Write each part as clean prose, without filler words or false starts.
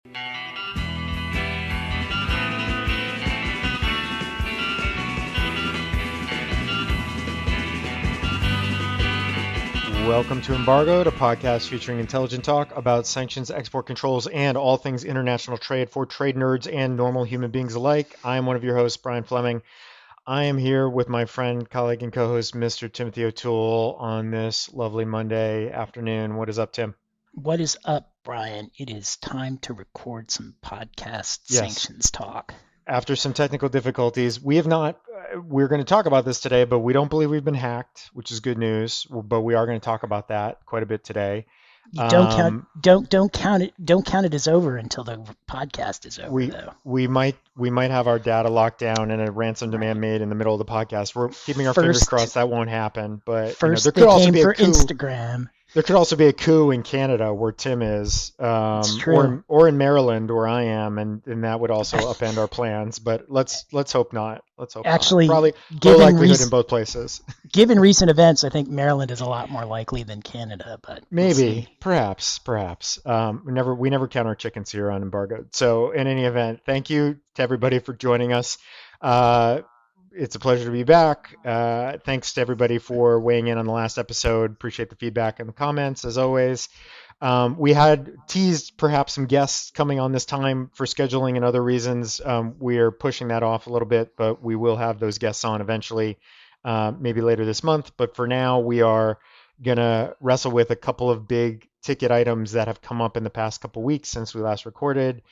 Welcome to Embargoed, a podcast featuring intelligent talk about sanctions, export controls, and all things international trade for trade nerds and normal human beings alike. I am one of your hosts, Brian Fleming. I am here with my friend, colleague, and co-host, Mr. Timothy O'Toole, on this lovely Monday afternoon. What is up, Tim? What is up, Brian? It is time to record some podcast Yes. sanctions talk. After some technical difficulties, we're going to talk about this today, but we don't believe we've been hacked, which is good news. But we are going to talk about that quite a bit today. You don't count it as over until the podcast is over, We though. we might have our data locked down and a ransom demand made in the middle of the podcast. We're keeping our fingers crossed that won't happen. But First, there they could also came be a for coup. Instagram. There could also be a coup in Canada where Tim is, It's true. or in Maryland where I am, and that would also upend our plans. But let's hope not. Let's hope Actually, not. Probably low given likelihood in both places. given recent events, I think Maryland is a lot more likely than Canada. But we'll Maybe, see. perhaps. We never count our chickens here on Embargoed. So in any event, thank you to everybody for joining us. It's a pleasure to be back. Thanks to everybody for weighing in on the last episode. Appreciate the feedback and the comments as always. We had teased perhaps some guests coming on this time for scheduling and other reasons. We're pushing that off a little bit, but we will have those guests on eventually, maybe later this month. But for now, we are gonna wrestle with a couple of big ticket items that have come up in the past couple weeks since we last recorded.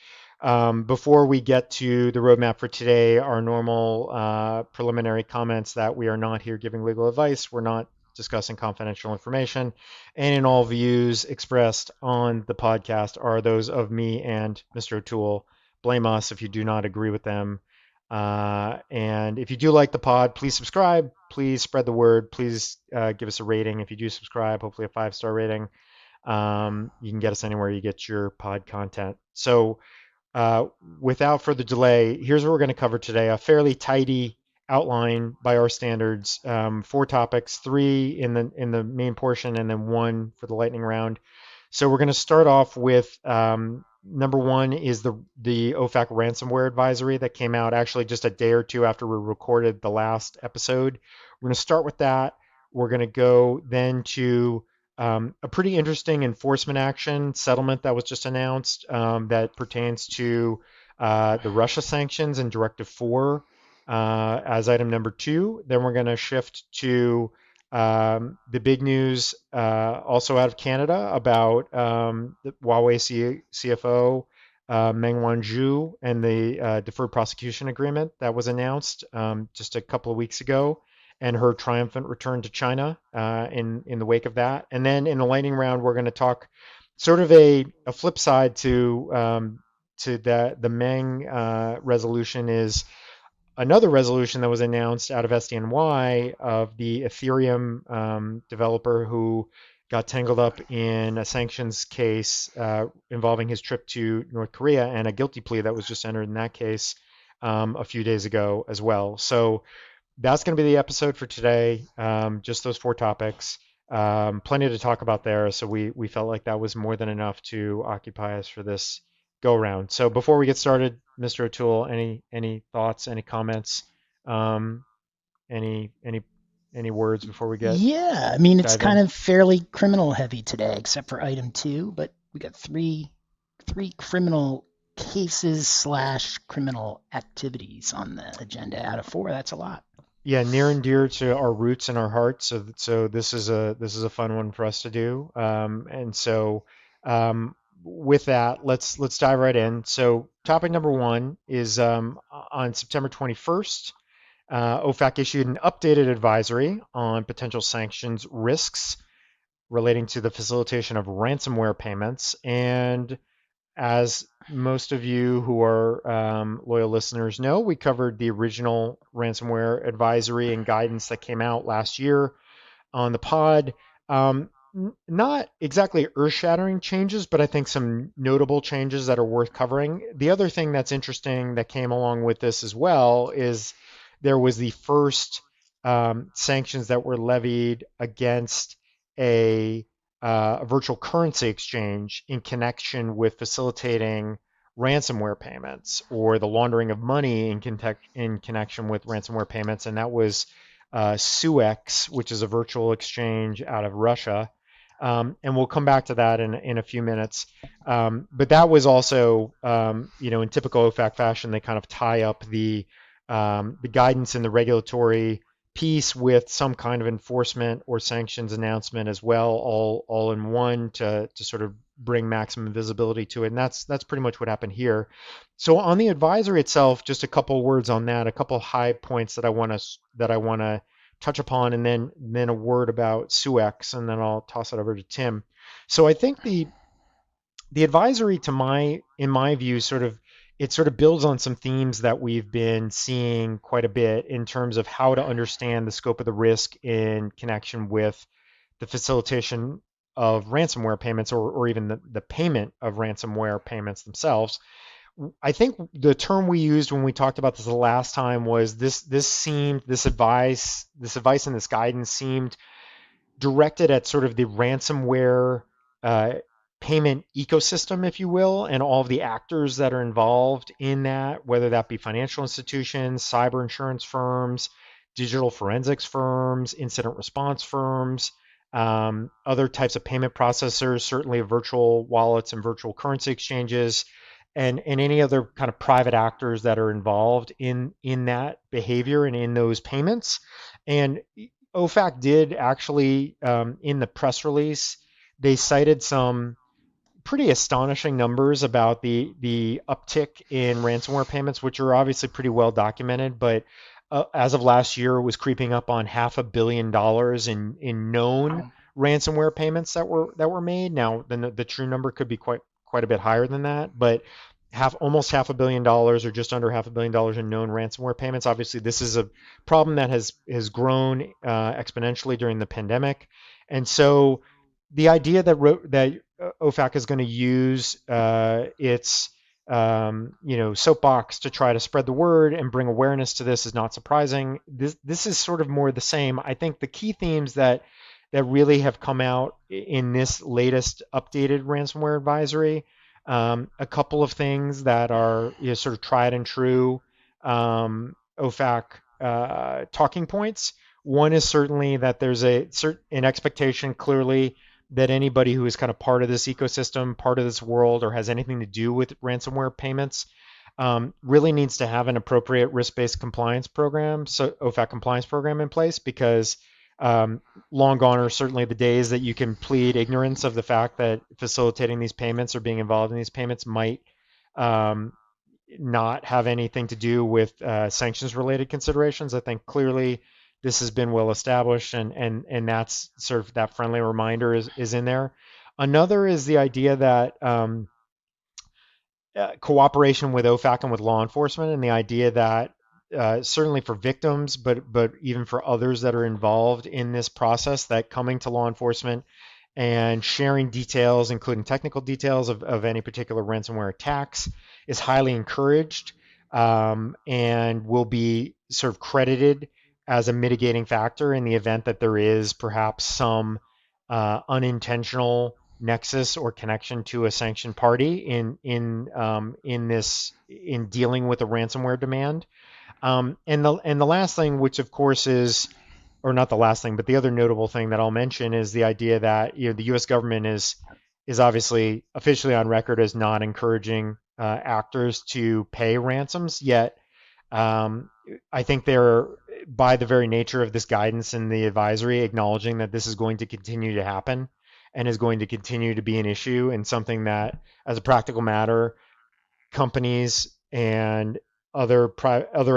Before we get to the roadmap for today, our normal preliminary comments that we are not here giving legal advice. We're not discussing confidential information, and in all views expressed on the podcast are those of me and Mr. O'Toole. Blame us if you do not agree with them. And if you do like the pod, please subscribe. Please spread the word. Please give us a rating if you do subscribe, hopefully a 5-star rating. You can get us anywhere you get your pod content. So without further delay, here's what we're going to cover today. A fairly tidy outline by our standards. 4 topics, 3 in the main portion, and then 1 for the lightning round. So we're going to start off with number 1 is the OFAC ransomware advisory that came out actually just a day or two after we recorded the last episode. We're going to start with that. We're going to go then to a pretty interesting enforcement action settlement that was just announced that pertains to the Russia sanctions and Directive 4 as item number 2. Then we're going to shift to the big news also out of Canada about the Huawei CFO Meng Wanzhou and the deferred prosecution agreement that was announced just a couple of weeks ago, and her triumphant return to China in the wake of that. And then in the lightning round, we're going to talk sort of a flip side to the Meng resolution is another resolution that was announced out of SDNY of the Ethereum developer who got tangled up in a sanctions case involving his trip to North Korea and a guilty plea that was just entered in that case a few days ago as well. So that's going to be the episode for today. Just those 4 topics. Plenty to talk about there. So we felt like that was more than enough to occupy us for this go around. So before we get started, Mr. O'Toole, any thoughts, any comments, any words before we get? Yeah, I mean, it's dive kind in? of fairly criminal heavy today, except for item 2. But we got three criminal cases / criminal activities on the agenda out of 4. That's a lot. Yeah, near and dear to our roots and our hearts. So this is a fun one for us to do. And so with that, let's dive right in. So topic number 1 is on September 21st. OFAC issued an updated advisory on potential sanctions risks relating to the facilitation of ransomware payments. And as most of you who are loyal listeners know, we covered the original ransomware advisory and guidance that came out last year on the pod. Not exactly earth-shattering changes, but I think some notable changes that are worth covering. The other thing that's interesting that came along with this as well is there was the first sanctions that were levied against a virtual currency exchange in connection with facilitating ransomware payments or the laundering of money in connection with ransomware payments, and that was Suex, which is a virtual exchange out of Russia. And we'll come back to that in a few minutes. But that was also, in typical OFAC fashion, they kind of tie up the guidance and the regulatory piece with some kind of enforcement or sanctions announcement as well, all in one to sort of bring maximum visibility to it. And that's pretty much what happened here. So on the advisory itself, just a couple words on that, a couple high points that I want to touch upon, and then a word about SUEX, and then I'll toss it over to Tim. So I think the advisory, in my view, sort of builds on some themes that we've been seeing quite a bit in terms of how to understand the scope of the risk in connection with the facilitation of ransomware payments, or even the payment of ransomware payments themselves. I think the term we used when we talked about this the last time was this advice and this guidance seemed directed at sort of the ransomware uh, payment ecosystem, if you will, and all of the actors that are involved in that, whether that be financial institutions, cyber insurance firms, digital forensics firms, incident response firms, other types of payment processors, certainly virtual wallets and virtual currency exchanges, and any other kind of private actors that are involved in that behavior and in those payments. And OFAC did actually, in the press release, they cited some pretty astonishing numbers about the uptick in ransomware payments, which are obviously pretty well documented. But as of last year, it was creeping up on $500 million in known Wow. ransomware payments that were made. Now, the true number could be quite a bit higher than that, but almost $500 million, or just under $500 million in known ransomware payments. Obviously, this is a problem that has grown exponentially during the pandemic, and so the idea that OFAC is going to use its soapbox to try to spread the word and bring awareness to this is not surprising. This is sort of more the same. I think the key themes that really have come out in this latest updated ransomware advisory, a couple of things that are sort of tried and true OFAC talking points. One is certainly that there's an expectation clearly that anybody who is kind of part of this ecosystem, part of this world, or has anything to do with ransomware payments really needs to have an appropriate risk-based compliance program, so OFAC compliance program in place, because long gone are certainly the days that you can plead ignorance of the fact that facilitating these payments or being involved in these payments might um, not have anything to do with sanctions related considerations. I think clearly this has been well established, and that's sort of that friendly reminder is in there. Another is the idea that cooperation with OFAC and with law enforcement, and the idea that certainly for victims, but even for others that are involved in this process, that coming to law enforcement and sharing details, including technical details of any particular ransomware attacks, is highly encouraged, and will be sort of credited as a mitigating factor in the event that there is perhaps some unintentional nexus or connection to a sanctioned party in dealing with a ransomware demand. And the last thing, which of course is, or not the last thing, but the other notable thing that I'll mention is the idea that the U.S. government is obviously officially on record as not encouraging actors to pay ransoms. Yet, um, I think they're, by the very nature of this guidance and the advisory, acknowledging that this is going to continue to happen and is going to continue to be an issue, and something that, as a practical matter, companies and other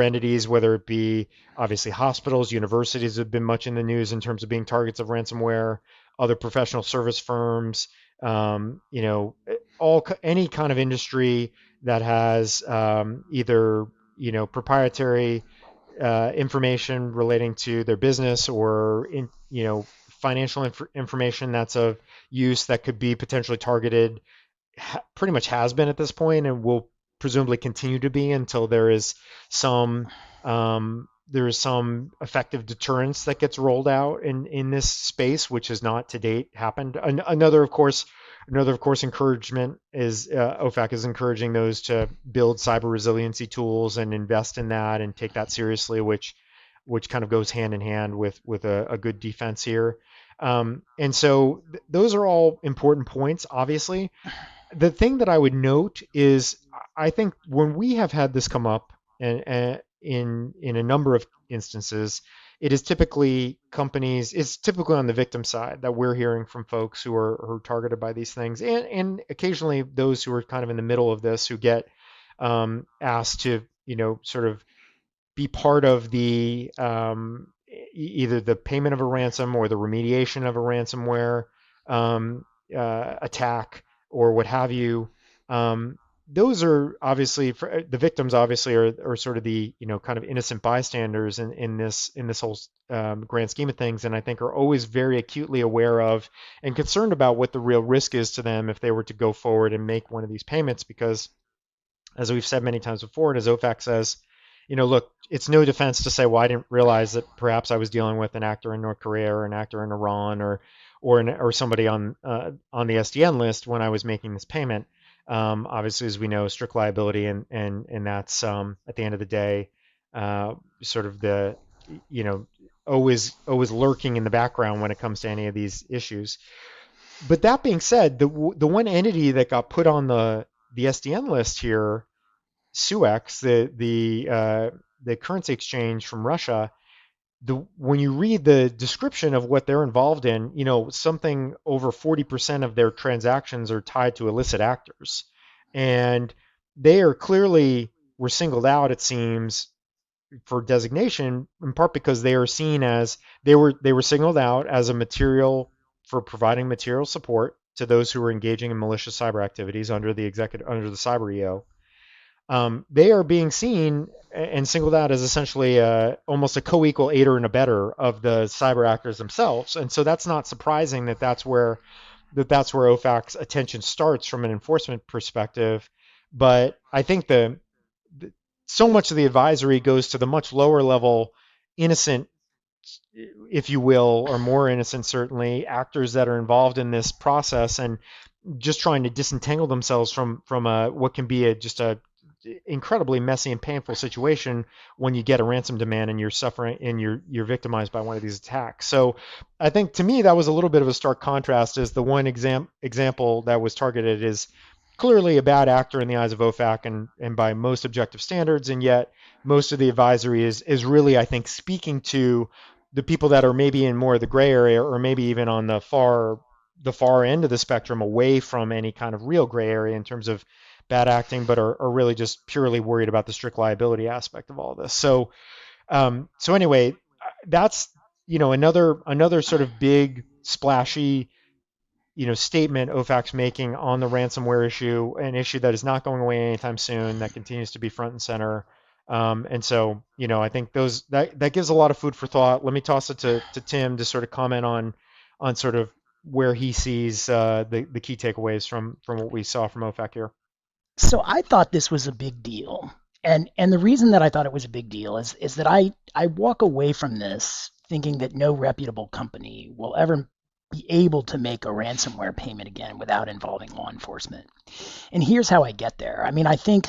entities, whether it be obviously hospitals, universities have been much in the news in terms of being targets of ransomware, other professional service firms, all any kind of industry that has either proprietary information relating to their business, or financial information that's of use that could be potentially targeted, pretty much has been at this point, and will presumably continue to be until there is some effective deterrence that gets rolled out in this space, which has not to date happened. Another, of course, Another, of course, encouragement is OFAC is encouraging those to build cyber resiliency tools and invest in that and take that seriously, which kind of goes hand in hand with a good defense here. And so those are all important points, obviously. The thing that I would note is I think when we have had this come up in a number of instances, it is typically companies. It's typically on the victim side that we're hearing from folks who are targeted by these things, and occasionally those who are kind of in the middle of this who get asked to sort of be part of the either the payment of a ransom or the remediation of a ransomware attack or what have you. Um, those are obviously for, the victims obviously are sort of the kind of innocent bystanders in this whole grand scheme of things, and I think are always very acutely aware of and concerned about what the real risk is to them if they were to go forward and make one of these payments, because as we've said many times before, and as OFAC says, look, it's no defense to say, well, I didn't realize that perhaps I was dealing with an actor in North Korea or an actor in Iran or somebody on the SDN list when I was making this payment. Obviously, as we know, strict liability, and that's at the end of the day, sort of the always lurking in the background when it comes to any of these issues. But that being said, the one entity that got put on the SDN list here, Suex, the currency exchange from Russia, when you read the description of what they're involved in, something over 40% of their transactions are tied to illicit actors, and they are clearly were singled out, it seems, for designation in part because they are seen as they were singled out as a material for providing material support to those who are engaging in malicious cyber activities under the cyber EO. They are being seen and singled out as essentially almost a co-equal aider and abetter of the cyber actors themselves, and so that's not surprising that's where OFAC's attention starts from an enforcement perspective. But I think so much of the advisory goes to the much lower level innocent, if you will, or more innocent certainly, actors that are involved in this process and just trying to disentangle themselves from what can be just a incredibly messy and painful situation when you get a ransom demand and you're suffering and you're victimized by one of these attacks. So I think to me that was a little bit of a stark contrast, as the one example that was targeted is clearly a bad actor in the eyes of OFAC and by most objective standards, and yet most of the advisory is really, I think, speaking to the people that are maybe in more of the gray area, or maybe even on the far end of the spectrum, away from any kind of real gray area in terms of bad acting, but are really just purely worried about the strict liability aspect of all this. So anyway, that's another sort of big splashy statement OFAC's making on the ransomware issue, an issue that is not going away anytime soon, that continues to be front and center. And so, I think that gives a lot of food for thought. Let me toss it to Tim to sort of comment on sort of where he sees the key takeaways from what we saw from OFAC here. So I thought this was a big deal. And the reason that I thought it was a big deal is that I walk away from this thinking that no reputable company will ever be able to make a ransomware payment again without involving law enforcement. And here's how I get there. I mean, I think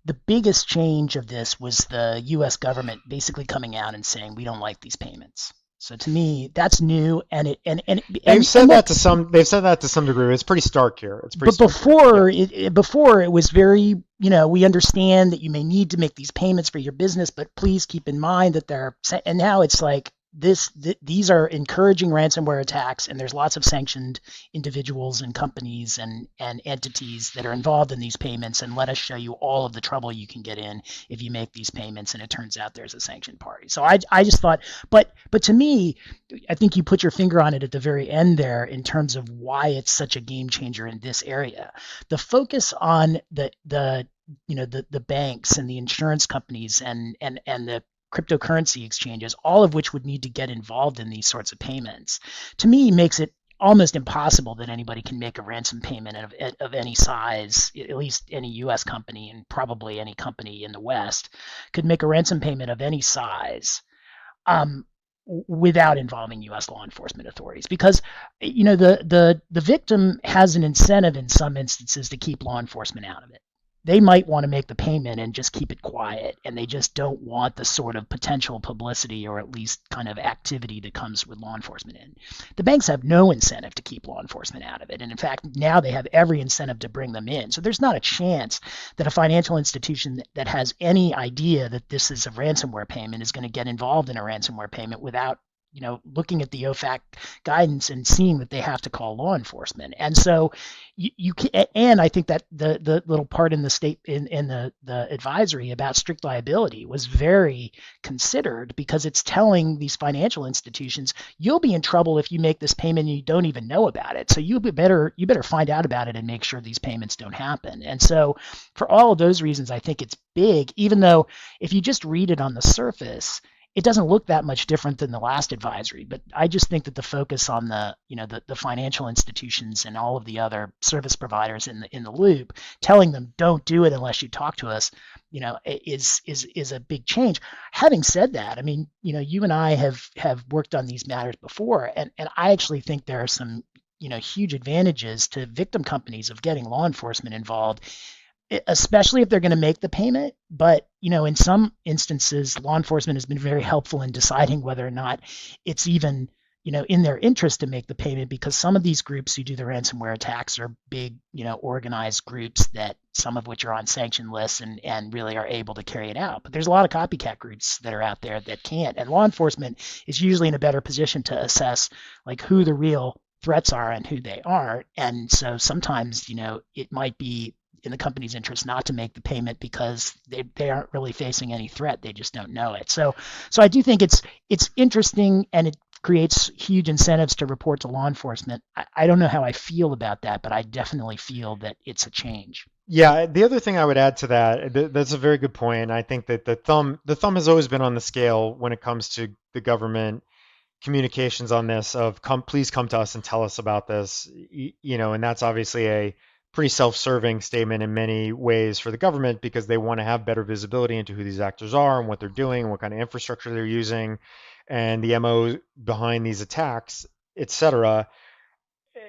the biggest change of this was the US government basically coming out and saying we don't like these payments. So to me, that's new, and they've said that to some degree. It's pretty stark here. It's pretty. But stark before it was very, we understand that you may need to make these payments for your business, but please keep in mind that and now it's like these are encouraging ransomware attacks, and there's lots of sanctioned individuals and companies and entities that are involved in these payments, and let us show you all of the trouble you can get in if you make these payments, and it turns out there's a sanctioned party. So I just thought, but to me, I think you put your finger on it at the very end there in terms of why it's such a game changer in this area. The focus on the banks and the insurance companies and the cryptocurrency exchanges, all of which would need to get involved in these sorts of payments, to me makes it almost impossible that anybody can make a ransom payment of any size. At least any US company, and probably any company in the West, could make a ransom payment of any size. without involving U.S. law enforcement authorities, because the victim has an incentive in some instances to keep law enforcement out of it. They might want to make the payment and just keep it quiet, and they just don't want the sort of potential publicity or at least kind of activity that comes with law enforcement in. The banks have no incentive to keep law enforcement out of it, and in fact, now they have every incentive to bring them in. So there's not a chance that a financial institution that has any idea that this is a ransomware payment is going to get involved in a ransomware payment without looking at the OFAC guidance and seeing that they have to call law enforcement. And so you can, and I think that the little part in the state in the advisory about strict liability was very considered, because it's telling these financial institutions, you'll be in trouble if you make this payment and you don't even know about it. So you better find out about it and make sure these payments don't happen. And so for all of those reasons, I think it's big, even though if you just read it on the surface, it doesn't look that much different than the last advisory. But I just think that the focus on the financial institutions and all of the other service providers in the loop, telling them don't do it unless you talk to us, is a big change. Having said that, I mean, you and I have worked on these matters before, and I actually think there are some huge advantages to victim companies of getting law enforcement involved, especially if they're going to make the payment. But in some instances, law enforcement has been very helpful in deciding whether or not it's even in their interest to make the payment, because some of these groups who do the ransomware attacks are big, organized groups, that some of which are on sanction lists and really are able to carry it out. But there's a lot of copycat groups that are out there that can't, and law enforcement is usually in a better position to assess like who the real threats are and who they aren't. And so sometimes it might be in the company's interest not to make the payment because they aren't really facing any threat. They just don't know it. So I do think it's interesting, and it creates huge incentives to report to law enforcement. I don't know how I feel about that, but I definitely feel that it's a change. Yeah, the other thing I would add to that, that's a very good point. I think that the thumb has always been on the scale when it comes to the government communications on this, of please come to us and tell us about this. And that's obviously a pretty self-serving statement in many ways for the government, because they want to have better visibility into who these actors are and what they're doing and what kind of infrastructure they're using and the MO behind these attacks, etc.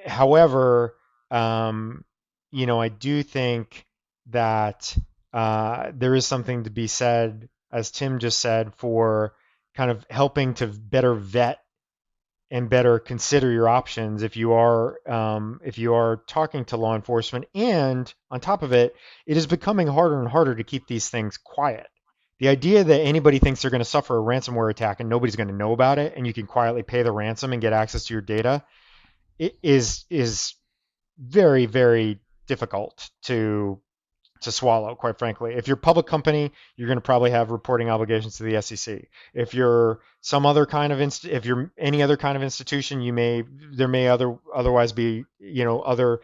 However, I do think that there is something to be said, as Tim just said, for kind of helping to better vet and better consider your options if you are talking to law enforcement. And on top of it, it is becoming harder and harder to keep these things quiet. The idea that anybody thinks they're going to suffer a ransomware attack and nobody's going to know about it, and you can quietly pay the ransom and get access to your data, it is very, very difficult to swallow, quite frankly. If you're a public company, you're going to probably have reporting obligations to the SEC. If you're some other kind of if you're any other kind of institution, there may otherwise be other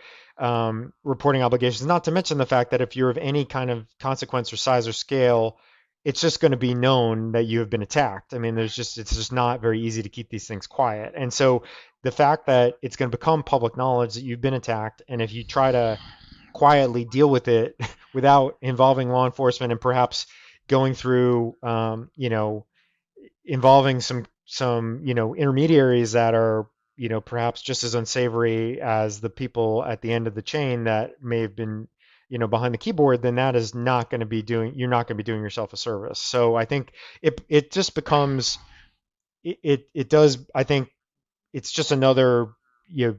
reporting obligations. Not to mention the fact that if you're of any kind of consequence or size or scale, it's just going to be known that you have been attacked. I mean, it's just not very easy to keep these things quiet. And so the fact that it's going to become public knowledge that you've been attacked, and if you try to quietly deal with it without involving law enforcement and perhaps going through, involving some intermediaries that are, perhaps just as unsavory as the people at the end of the chain that may have been, behind the keyboard, then that is not going to be you're not going to be doing yourself a service. So I think it just becomes, it does, I think it's just another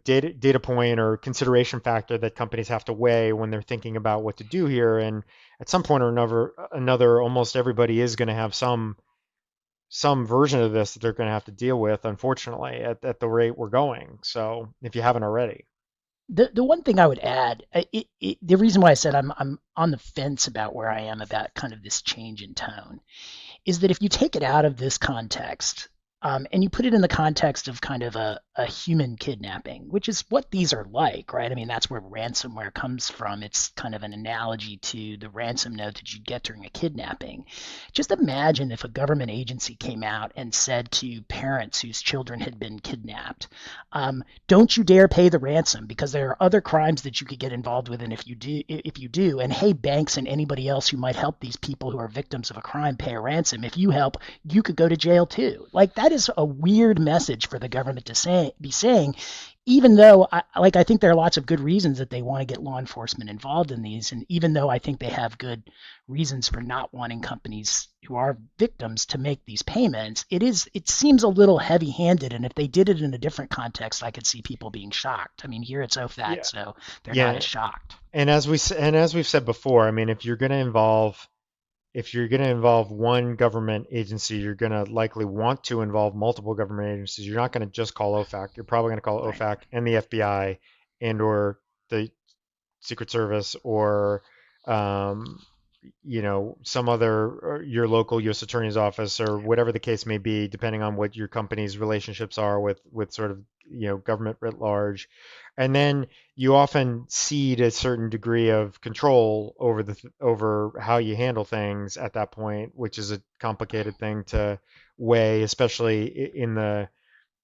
data point or consideration factor that companies have to weigh when they're thinking about what to do here. And at some point or another, almost everybody is going to have some version of this that they're going to have to deal with, unfortunately, at the rate we're going. So if you haven't already. The one thing I would add, the reason why I said I'm on the fence about where I am about kind of this change in tone, is that if you take it out of this context, and you put it in the context of kind of a human kidnapping, which is what these are like, right? I mean, that's where ransomware comes from. It's kind of an analogy to the ransom note that you get during a kidnapping. Just imagine if a government agency came out and said to parents whose children had been kidnapped, don't you dare pay the ransom, because there are other crimes that you could get involved with, and if you do, and hey, banks and anybody else who might help these people who are victims of a crime, pay a ransom. If you help, you could go to jail too. Like, that is a weird message for the government to be saying, even though I think there are lots of good reasons that they want to get law enforcement involved in these, and even though I think they have good reasons for not wanting companies who are victims to make these payments, it seems a little heavy-handed. And if they did it in a different context, I could see people being shocked. I mean, here it's OFAC, Yeah, so they're not yeah. as shocked. And as we've said before, I mean, if you're going to involve one government agency, you're going to likely want to involve multiple government agencies. You're not going to just call OFAC. You're probably going to call Right. OFAC and the FBI and or the Secret Service or um, some other or your local U.S. Attorney's office or whatever the case may be, depending on what your company's relationships are with sort of government writ large. And then you often cede a certain degree of control over how you handle things at that point, which is a complicated thing to weigh, especially in the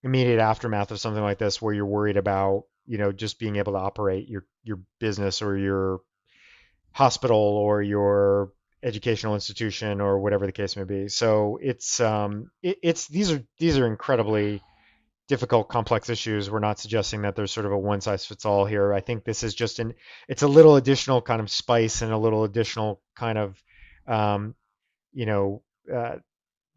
immediate aftermath of something like this, where you're worried about just being able to operate your business or your hospital or your educational institution or whatever the case may be. So it's these are incredibly difficult, complex issues. We're not suggesting that there's sort of a one size fits all here. I think this is just it's a little additional kind of spice and a little additional kind of um, you know uh,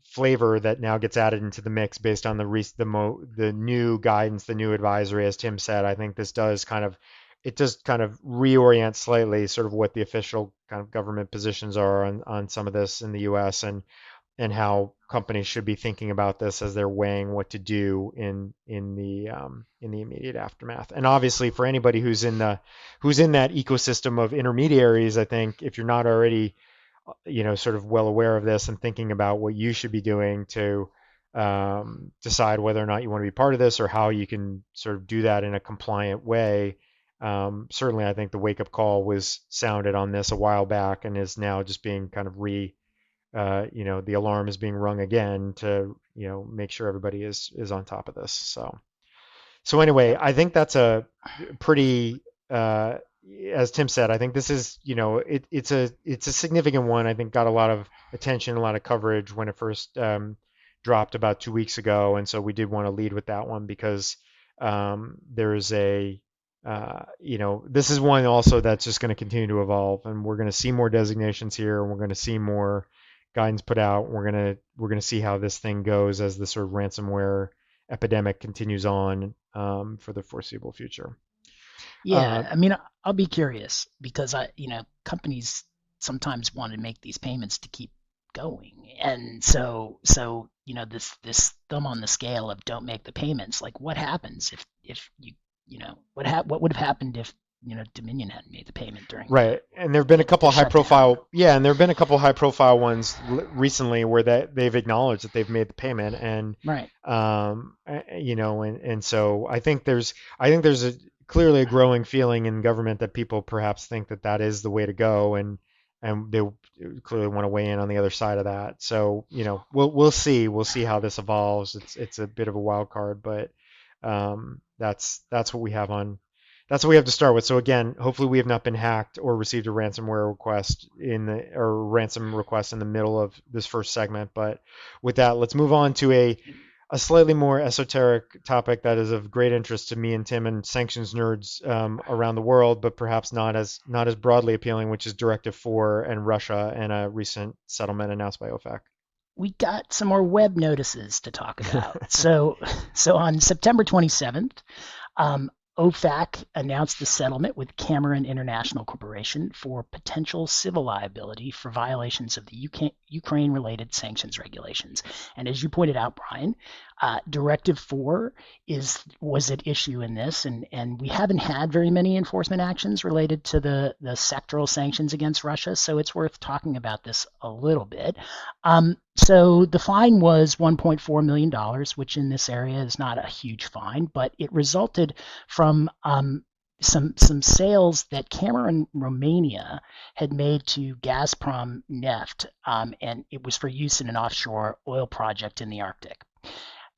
flavor that now gets added into the mix based on the new guidance, the new advisory. As Tim said, I think this does kind of reorient slightly sort of what the official kind of government positions are on some of this in the U.S. and how companies should be thinking about this as they're weighing what to do in the immediate aftermath. And obviously, for anybody who's in that ecosystem of intermediaries, I think if you're not already sort of well aware of this and thinking about what you should be doing to decide whether or not you want to be part of this or how you can sort of do that in a compliant way. Certainly, I think the wake up call was sounded on this a while back and is now just being kind of the alarm is being rung again to, make sure everybody is on top of this. So anyway, Yep. I think that's a pretty, as Tim said, I think this is, it's a significant one. I think got a lot of attention, a lot of coverage when it first dropped about 2 weeks ago, and so we did want to lead with that one because there's this is one also that's just going to continue to evolve, and we're going to see more designations here, and we're going to see more guidance put out. We're gonna see how this thing goes as the sort of ransomware epidemic continues on for the foreseeable future. Uh, Yeah, I mean, I'll be curious because companies sometimes want to make these payments to keep going, and so this thumb on the scale of don't make the payments. Like, what happens if what would have happened if Dominion hadn't made the payment during right, and there have been a couple the of high shutdown? profile, yeah, and there have been a couple of high profile ones recently where they've acknowledged that they've made the payment, and Right. and so I think there's clearly a growing feeling in government that people perhaps think that that is the way to go, and they clearly want to weigh in on the other side of that. So we'll see how this evolves. It's a bit of a wild card, but that's what we have on. That's what we have to start with. So again, hopefully we have not been hacked or received a ransomware request or ransom request in the middle of this first segment. But with that, let's move on to a slightly more esoteric topic that is of great interest to me and Tim and sanctions nerds around the world, but perhaps not as broadly appealing, which is Directive 4 and Russia and a recent settlement announced by OFAC. We got some more web notices to talk about. So on September 27th, um, OFAC announced the settlement with Cameron International Corporation for potential civil liability for violations of the Ukraine-related sanctions regulations. And as you pointed out, Brian, Directive 4 was at issue in this, and we haven't had very many enforcement actions related to the sectoral sanctions against Russia, so it's worth talking about this a little bit. So the fine was $1.4 million, which in this area is not a huge fine, but it resulted from some sales that Cameron, Romania, had made to Gazprom Neft, and it was for use in an offshore oil project in the Arctic.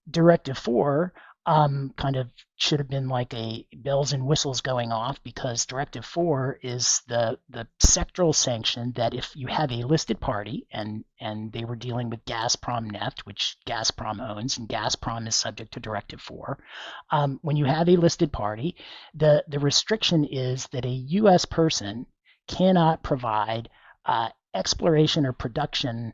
Directive 4 kind of should have been like a bells and whistles going off, because Directive 4 is the sectoral sanction that if you have a listed party, and they were dealing with Gazprom Neft, which Gazprom owns, and Gazprom is subject to Directive 4. When you have a listed party, the restriction is that a U.S. person cannot provide exploration or production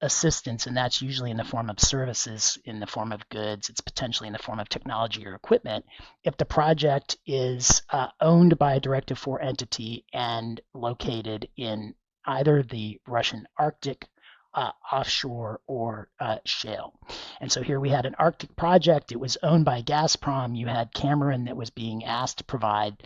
assistance, and that's usually in the form of services, in the form of goods. It's potentially in the form of technology or equipment. If the project is owned by a Directive 4 entity and located in either the Russian Arctic, offshore, or shale. And so here we had an Arctic project. It was owned by Gazprom. You had Cameron that was being asked to provide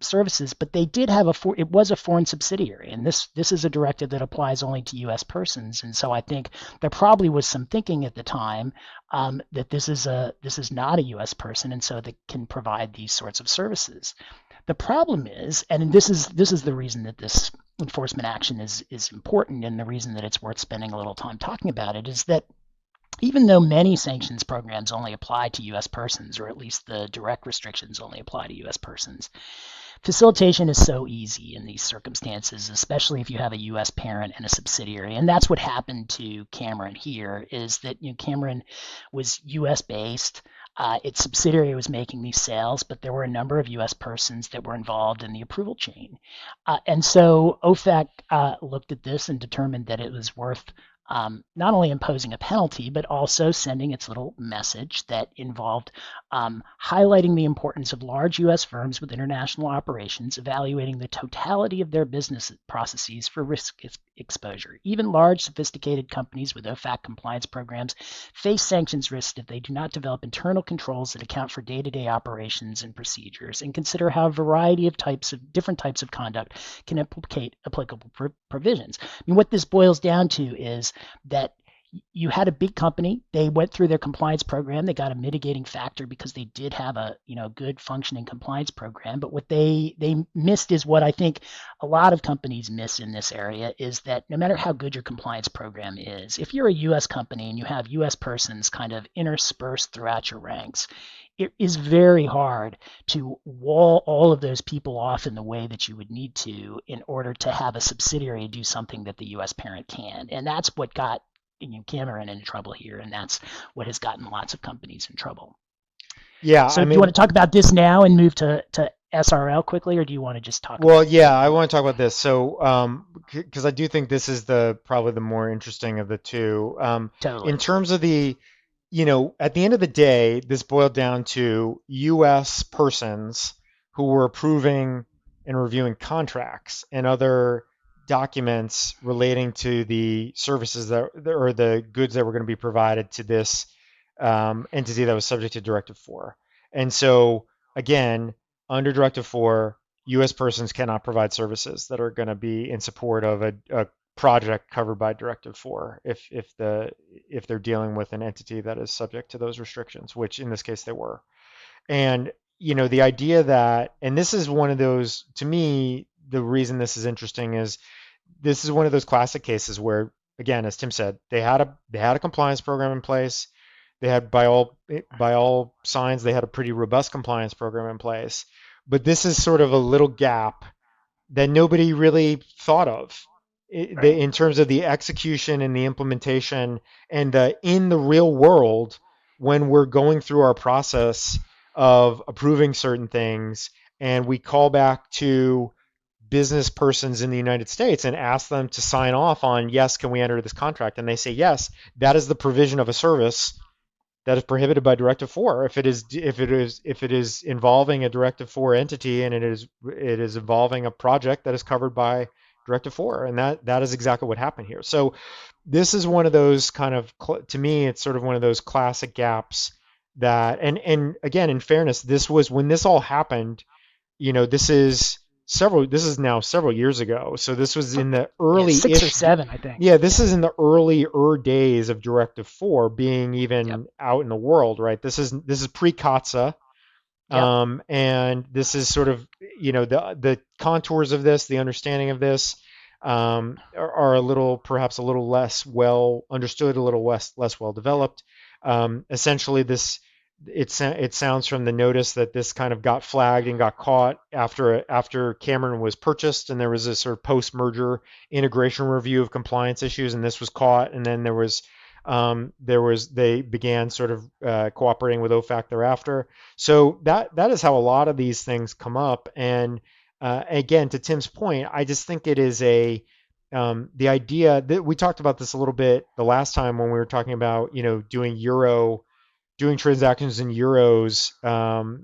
services, but they did have it was a foreign subsidiary, and this is a directive that applies only to U.S. persons. And so I think there probably was some thinking at the time that this is not a U.S. person, and so they can provide these sorts of services. The problem is, and this is the reason that this enforcement action is important, and the reason that it's worth spending a little time talking about it, is that even though many sanctions programs only apply to U.S. persons, or at least the direct restrictions only apply to U.S. persons, facilitation is so easy in these circumstances, especially if you have a U.S. parent and a subsidiary. And that's what happened to Cameron here, is that Cameron was U.S. based. Its subsidiary was making these sales, but there were a number of U.S. persons that were involved in the approval chain. And so OFAC looked at this and determined that it was worth not only imposing a penalty, but also sending its little message that involved highlighting the importance of large U.S. firms with international operations evaluating the totality of their business processes for risk exposure. Even large, sophisticated companies with OFAC compliance programs face sanctions risks if they do not develop internal controls that account for day-to-day operations and procedures, and consider how a variety of different types of conduct can implicate applicable provisions. I mean, what this boils down to is that you had a big company. They went through their compliance program. They got a mitigating factor because they did have a good functioning compliance program. But what they missed is what I think a lot of companies miss in this area, is that no matter how good your compliance program is, if you're a U.S. company and you have U.S. persons kind of interspersed throughout your ranks, it is very hard to wall all of those people off in the way that you would need to in order to have a subsidiary do something that the U.S. parent can. And that's what got Cameron in trouble here, and that's what has gotten lots of companies in trouble. Yeah, So I do you want mean, to talk about this now and move to SRL quickly, or do you want to just talk well, about yeah, I want to talk about this. So, because I do think this is the probably the more interesting of the two. In totally? terms of at the end of the day, this boiled down to U.S. persons who were approving and reviewing contracts and other documents relating to the services or the goods that were going to be provided to this entity that was subject to Directive 4. And so, again, under Directive 4, U.S. persons cannot provide services that are going to be in support of a project covered by Directive 4 if they're dealing with an entity that is subject to those restrictions, which in this case they were. And the idea that, and this is one of those, to me, the reason this is interesting is this is one of those classic cases where, again, as Tim said, they had a compliance program in place. They had, by all signs, they had a pretty robust compliance program in place. But this is sort of a little gap that nobody really thought of Right. in terms of the execution and the implementation, and in the real world, when we're going through our process of approving certain things and we call back to business persons in the United States and ask them to sign off on, yes, can we enter this contract? And they say yes, that is the provision of a service that is prohibited by Directive 4. If it is involving a Directive 4 entity, and it is involving a project that is covered by Directive 4, and that is exactly what happened here. So this is one of those kind of, to me, it's sort of one of those classic gaps that, and again, in fairness, this was when this all happened. This is now several years ago. So this was in the Yeah, 6 or early-ish. 7, I think. Yeah, this Yeah. is in the earlier days of Directive 4 being Yep. even out in the world, right? This is pre-COTSA, Yep. and this is sort of the contours of this, the understanding of this, are perhaps a little less well understood, a little less well developed. Essentially, it sounds from the notice that this kind of got flagged and got caught after Cameron was purchased, and there was this sort of post-merger integration review of compliance issues, and this was caught, and then they began sort of cooperating with OFAC thereafter. So that is how a lot of these things come up. And again, to Tim's point, I just think it is the idea that we talked about this a little bit the last time when we were talking about doing transactions in euros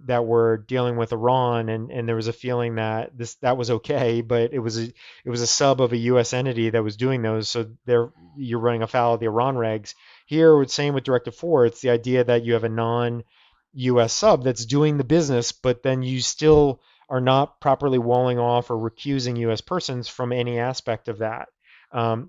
that were dealing with Iran, and there was a feeling that that was okay, but it was a sub of a U.S. entity that was doing those, so there you're running afoul of the Iran regs. Here, same with Directive 4, it's the idea that you have a non-U.S. sub that's doing the business, but then you still are not properly walling off or recusing U.S. persons from any aspect of that.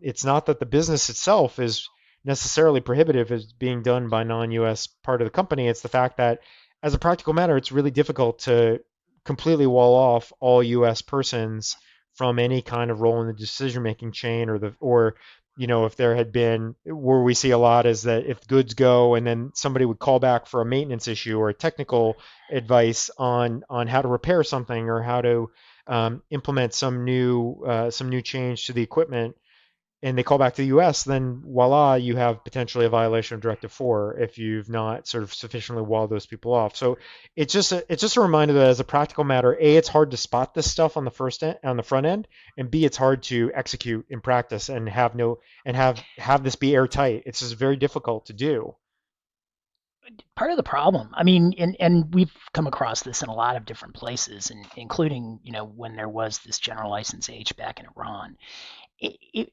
It's not that the business itself is necessarily prohibitive as being done by non-U.S. part of the company. It's the fact that, as a practical matter, it's really difficult to completely wall off all U.S. persons from any kind of role in the decision-making chain, or if there had been, where we see a lot is that if goods go and then somebody would call back for a maintenance issue or a technical advice on how to repair something or how to implement some new change to the equipment, and they call back to the U.S., then voila, you have potentially a violation of Directive 4 if you've not sort of sufficiently walled those people off. So it's just a reminder that as a practical matter, A, it's hard to spot this stuff on the front end, and B, it's hard to execute in practice and have this be airtight. It's just very difficult to do. Part of the problem, I mean, and we've come across this in a lot of different places, and including, when there was this general license H back in Iran. It,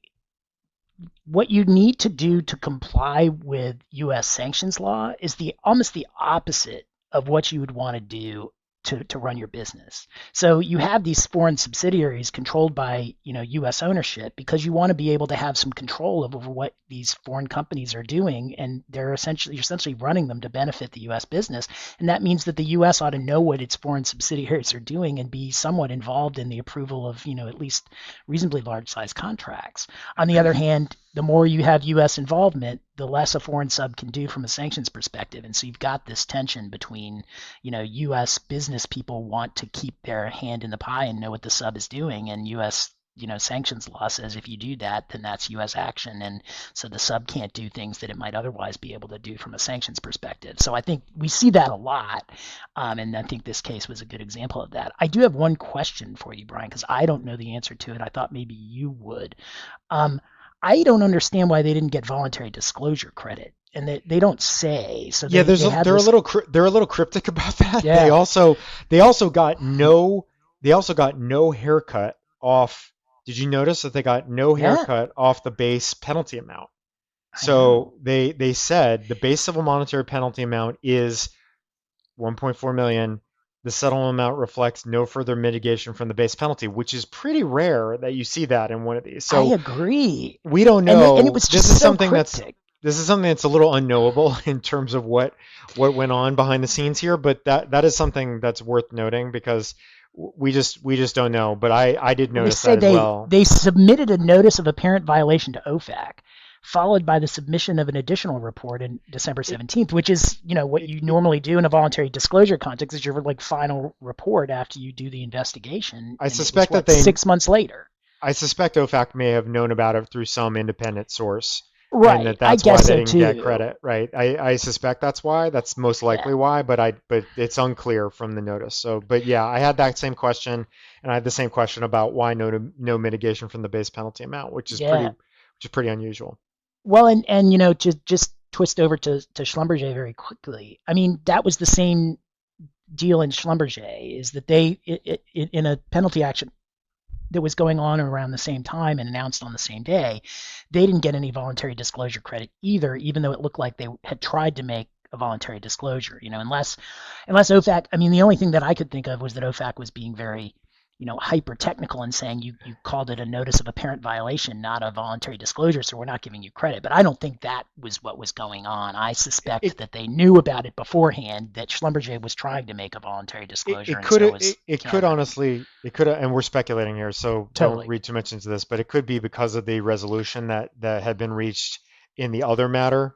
what you need to do to comply with U.S. sanctions law is almost the opposite of what you would want to do to run your business. So you have these foreign subsidiaries controlled by U.S. ownership because you want to be able to have some control over what these foreign companies are doing, and you're essentially running them to benefit the U.S. business, and that means that the U.S. ought to know what its foreign subsidiaries are doing and be somewhat involved in the approval of at least reasonably large size contracts. On the other hand, the more you have U.S. involvement, the less a foreign sub can do from a sanctions perspective. And so you've got this tension between, U.S. business people want to keep their hand in the pie and know what the sub is doing, and U.S. sanctions law says if you do that, then that's U.S. action, and so the sub can't do things that it might otherwise be able to do from a sanctions perspective. So I think we see that a lot, and I think this case was a good example of that. I do have one question for you, Brian, because I don't know the answer to it. I thought maybe you would. Um, I don't understand why they didn't get voluntary disclosure credit, and they don't say. So Yeah, they have they're a this. little they're a little cryptic about that. They Yeah, also they also got no they also got no haircut off. Did you notice that they got no yeah, haircut off the base penalty amount? I know. So they said the base civil monetary penalty amount is 1.4 million. The settlement amount reflects no further mitigation from the base penalty, which is pretty rare that you see that in one of these. I So agree, we don't and it know. was just so cryptic. This is something that's a little unknowable in terms of what went on behind the scenes here, but that is something that's worth noting because we just don't know. But I did Well, they notice say that as they well. they submitted a notice of apparent violation to OFAC, followed by the submission of an additional report in December It, 17th, which is what it, you it, normally do in a voluntary disclosure context, is your like final report after you do the investigation, I and it was suspect that what they 6 months later. I suspect OFAC may have known about it through some independent source, and Right, I that's why guess they so didn't get too. credit, right? I suspect that's why. That's most Yeah, likely why, but it's unclear from the notice. So, but yeah, I had that same question, and I had the same question about why no mitigation from the base penalty amount, yeah. which is pretty unusual. Well, and just twist over to Schlumberger very quickly. I mean, that was the same deal in Schlumberger, is that in a penalty action that was going on around the same time and announced on the same day, they didn't get any voluntary disclosure credit either, even though it looked like they had tried to make a voluntary disclosure. Unless OFAC. I mean, the only thing that I could think of was that OFAC was being very hyper technical and saying you called it a notice of apparent violation, not a voluntary disclosure, so we're not giving you credit. But I don't think that was what was going on. I suspect It that they knew about it beforehand, that Schlumberger was trying to make a voluntary disclosure, it and could so was it could Cameron. honestly it could, and we're speculating here, so don't Totally. read too much into this, but it could be because of the resolution that had been reached in the other matter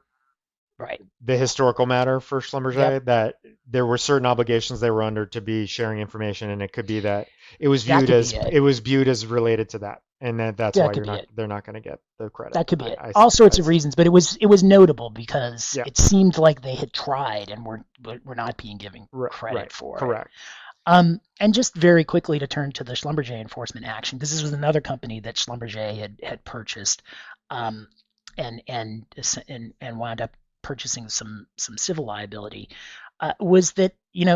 Right. the historical matter for Yep. Schlumberger, that there were certain obligations they were under to be sharing information, and it could be that it was That viewed could as be it. related to that, and that's That why could be it. they're not going to get the credit. That could be it. I All sorts I of see. reasons, but it was notable because Yeah. it seemed like they had tried and were not being given Right. credit Right. for it. Correct. And just very quickly to turn to the Schlumberger enforcement action, because this was another company that Schlumberger had purchased, um, and wound up purchasing some civil liability. Was that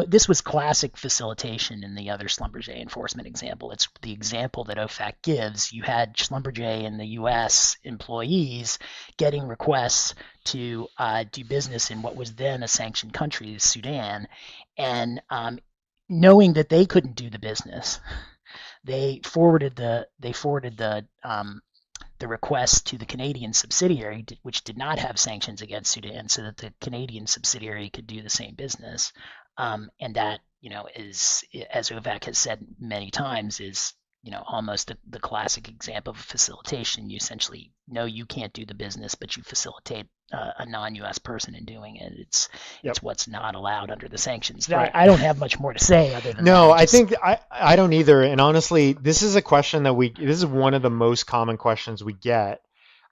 this was classic facilitation in the other Schlumberger enforcement example. It's the example that OFAC gives. You had Schlumberger and the U.S. employees getting requests to do business in what was then a sanctioned country, Sudan, and knowing that they couldn't do the business, they forwarded the request to the Canadian subsidiary, which did not have sanctions against Sudan, so that the Canadian subsidiary could do the same business. And that, is, as OVAC has said many times, is almost the classic example of facilitation. You essentially know you can't do the business, but you facilitate a non-U.S. person in doing it. Yep. It's what's not allowed under the sanctions. Right. I don't have much more to say other than that. No, It I just think I don't either. And honestly, this is a question that this is one of the most common questions we get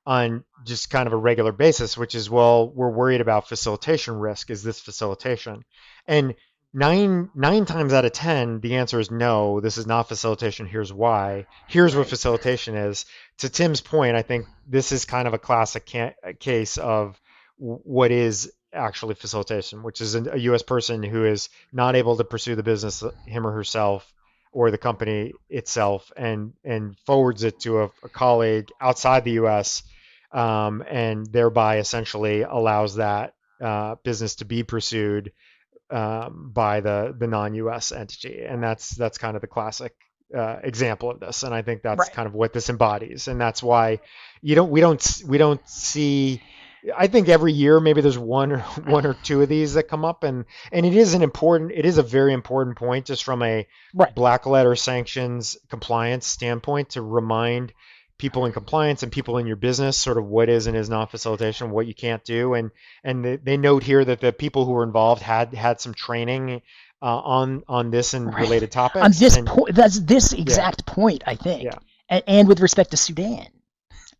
on just kind of a regular basis, which is, well, we're worried about facilitation risk. Is this facilitation? And nine times out of 10, the answer is no, this is not facilitation. Here's why. Here's what right, facilitation is. To Tim's point, I think this is kind of a classic case of what is actually facilitation, which is a U.S. person who is not able to pursue the business him or herself or the company itself, and forwards it to a colleague outside the U.S., and thereby essentially allows that business to be pursued by the non-U.S. entity, and that's kind of the classic example of this. And I think that's right. kind of what this embodies, and that's why we don't see. I think every year maybe there's one or two of these that come up, and it is a very important point just from a Right. black letter sanctions compliance standpoint to remind people in compliance and people in your business sort of what is and is not facilitation, what you can't do, and they note here that the people who were involved had some training on this and Right. related On topics, this and point, that's this yeah, exact point, I think, yeah. and with respect to Sudan,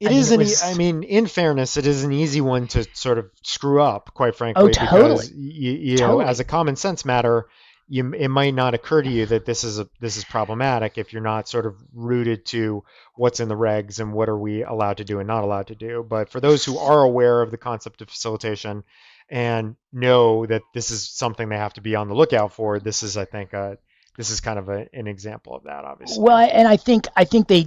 It I mean, is it I was mean, in fairness, it is an easy one to sort of screw up, quite oh, frankly, because totally, as a totally, common sense matter, it might not occur to you that this is problematic if you're not sort of rooted to what's in the regs and what are we allowed to do and not allowed to do. But for those who are aware of the concept of facilitation and know that this is something they have to be on the lookout for, this is, I think, this is kind of an example of that, well, obviously. and I think they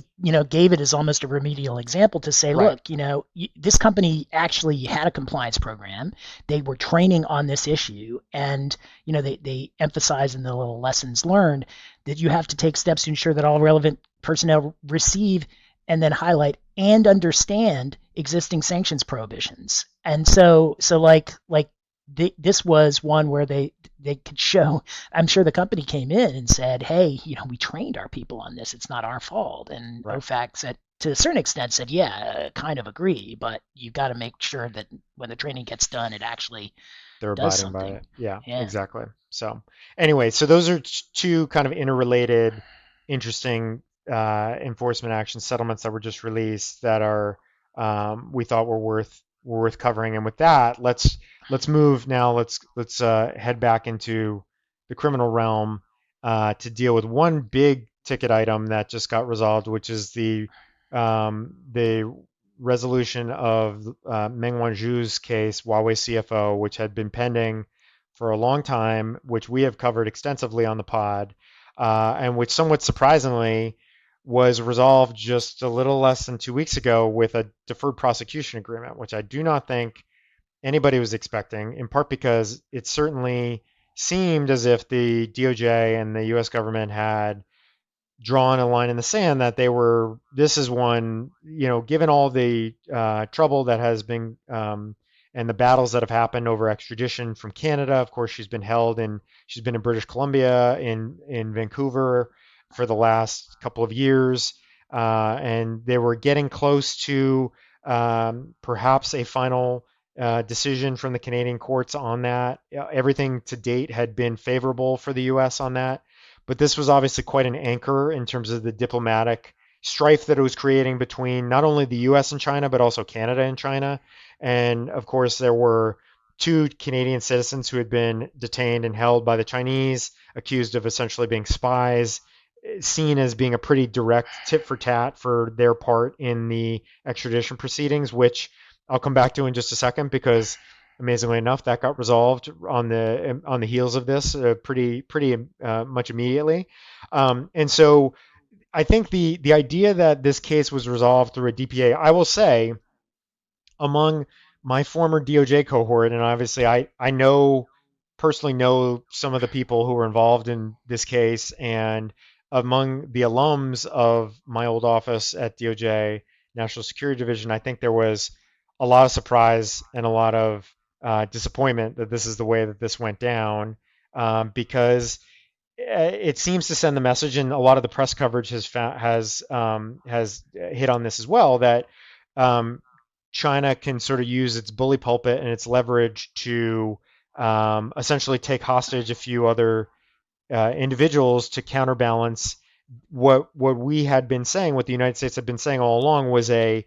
gave it as almost a remedial example to say, Right. look, this company actually had a compliance program. They were training on this issue, and they emphasize in the little lessons learned that you have to take steps to ensure that all relevant personnel receive and then highlight and understand existing sanctions prohibitions. And so like this was one where they could show. I'm sure the company came in and said, "Hey, we trained our people on this. It's not our fault." And Right. OFAC said, to a certain extent, said, "Yeah, kind of agree, but you've got to make sure that when the training gets done, it actually They're does abiding by something." it. Yeah, Yeah. exactly. So anyway, so those are two kind of interrelated, interesting enforcement action settlements that were just released that are we thought were worth covering. And with that, let's move now. Let's head back into the criminal realm to deal with one big ticket item that just got resolved, which is the resolution of Meng Wanzhou's case, Huawei CFO, which had been pending for a long time, which we have covered extensively on the pod, and which somewhat surprisingly was resolved just a little less than 2 weeks ago with a deferred prosecution agreement, which I do not think anybody was expecting, in part because it certainly seemed as if the DOJ and the US government had drawn a line in the sand that this is one, given all the trouble that has been and the battles that have happened over extradition from Canada. Of course, she's been in British Columbia, in Vancouver for the last couple of years, and they were getting close to perhaps a final decision from the Canadian courts on that. Everything to date had been favorable for the U.S. on that, but this was obviously quite an anchor in terms of the diplomatic strife that it was creating between not only the U.S. and China, but also Canada and China. And of course, there were two Canadian citizens who had been detained and held by the Chinese, accused of essentially being spies, seen as being a pretty direct tit for tat for their part in the extradition proceedings, which I'll come back to in just a second because amazingly enough, that got resolved on the heels of this pretty much immediately. And so I think the idea that this case was resolved through a DPA, I will say, among my former DOJ cohort, and obviously I know personally know some of the people who were involved in this case, and among the alums of my old office at DOJ National Security Division, I think there was a lot of surprise and a lot of disappointment that this is the way that this went down, because it seems to send the message, and a lot of the press coverage has hit on this as well, that um, China can sort of use its bully pulpit and its leverage to essentially take hostage a few other individuals to counterbalance what we had been saying, what the United States had been saying all along was a